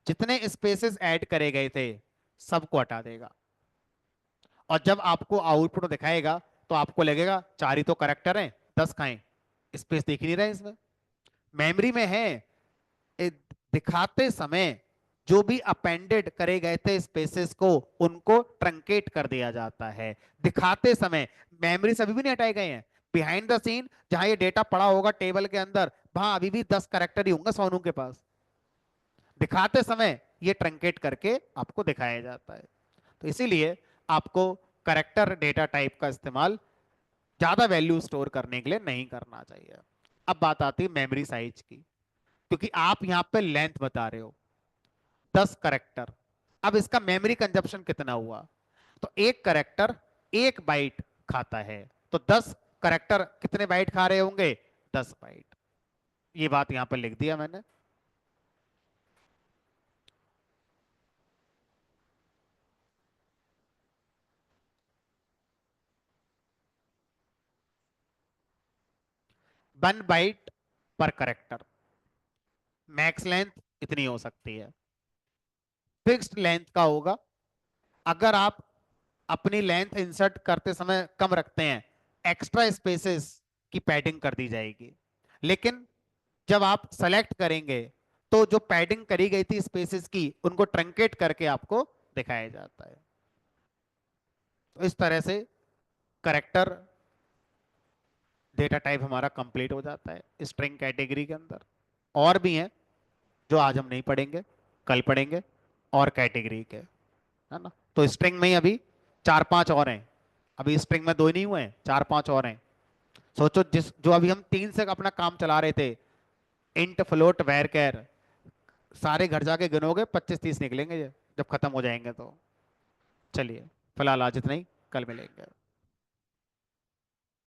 जितने स्पेसेस ऐड करे गए थे सबको हटा देगा। और जब आपको आउटपुट दिखाएगा तो आपको लगेगा 4 ही तो करेक्टर हैं, 10 खाएं, स्पेस दिख ही नहीं रहे इसमें। मेमोरी में है दिखाते समय जो भी अपेंडेड करे गए थे स्पेसेस को, उनको ट्रंकेट कर दिया जाता है दिखाते समय। मेमोरी से अभी भी नहीं हटाए गए हैं। बिहाइंड द सीन जहां ये डेटा पड़ा होगा टेबल के अंदर, वहां अभी भी 10 कैरेक्टर ही होंगे सोनू के पास। दिखाते समय ये ट्रंकेट करके आपको दिखाया जाता है। तो इसीलिए आपको करेक्टर डेटा टाइप का इस्तेमाल ज्यादा वैल्यू स्टोर करने के लिए नहीं करना चाहिए। अब बात आती है मेमोरी साइज की, क्योंकि आप यहां पे लेंथ बता रहे हो 10 करेक्टर। अब इसका मेमोरी कंजप्शन कितना हुआ? तो एक करेक्टर 1 बाइट खाता है, तो 10 करेक्टर कितने बाइट खा रहे होंगे? 10 बाइट। ये बात यहां पर लिख दिया मैंने। 1 बाइट पर करेक्टर, मैक्स लेंथ इतनी हो सकती है। फिक्स्ड लेंथ का होगा, अगर आप अपनी लेंथ इंसर्ट करते समय कम रखते हैं, एक्स्ट्रा स्पेसेस की पैडिंग कर दी जाएगी। लेकिन जब आप सेलेक्ट करेंगे तो जो पैडिंग करी गई थी स्पेसेस की, उनको ट्रंकेट करके आपको दिखाया जाता है। तो इस तरह से करेक्टर डेटा टाइप हमारा कंप्लीट हो जाता है स्ट्रिंग कैटेगरी के अंदर। और भी हैं जो आज हम नहीं पढ़ेंगे, कल पढ़ेंगे, और कैटेगरी के, है ना। तो स्ट्रिंग में ही अभी 4-5 और हैं। अभी स्ट्रिंग में 2 ही नहीं हुए हैं, 4-5 और हैं। सोचो, जिस जो अभी हम 3 से अपना काम चला रहे थे, इंट फ्लोट वैर कैर, सारे घर जाके गिनोगे 25-30 निकलेंगे ये जब खत्म हो जाएंगे तो। चलिए, फिलहाल आज इतना ही, कल मिलेंगे।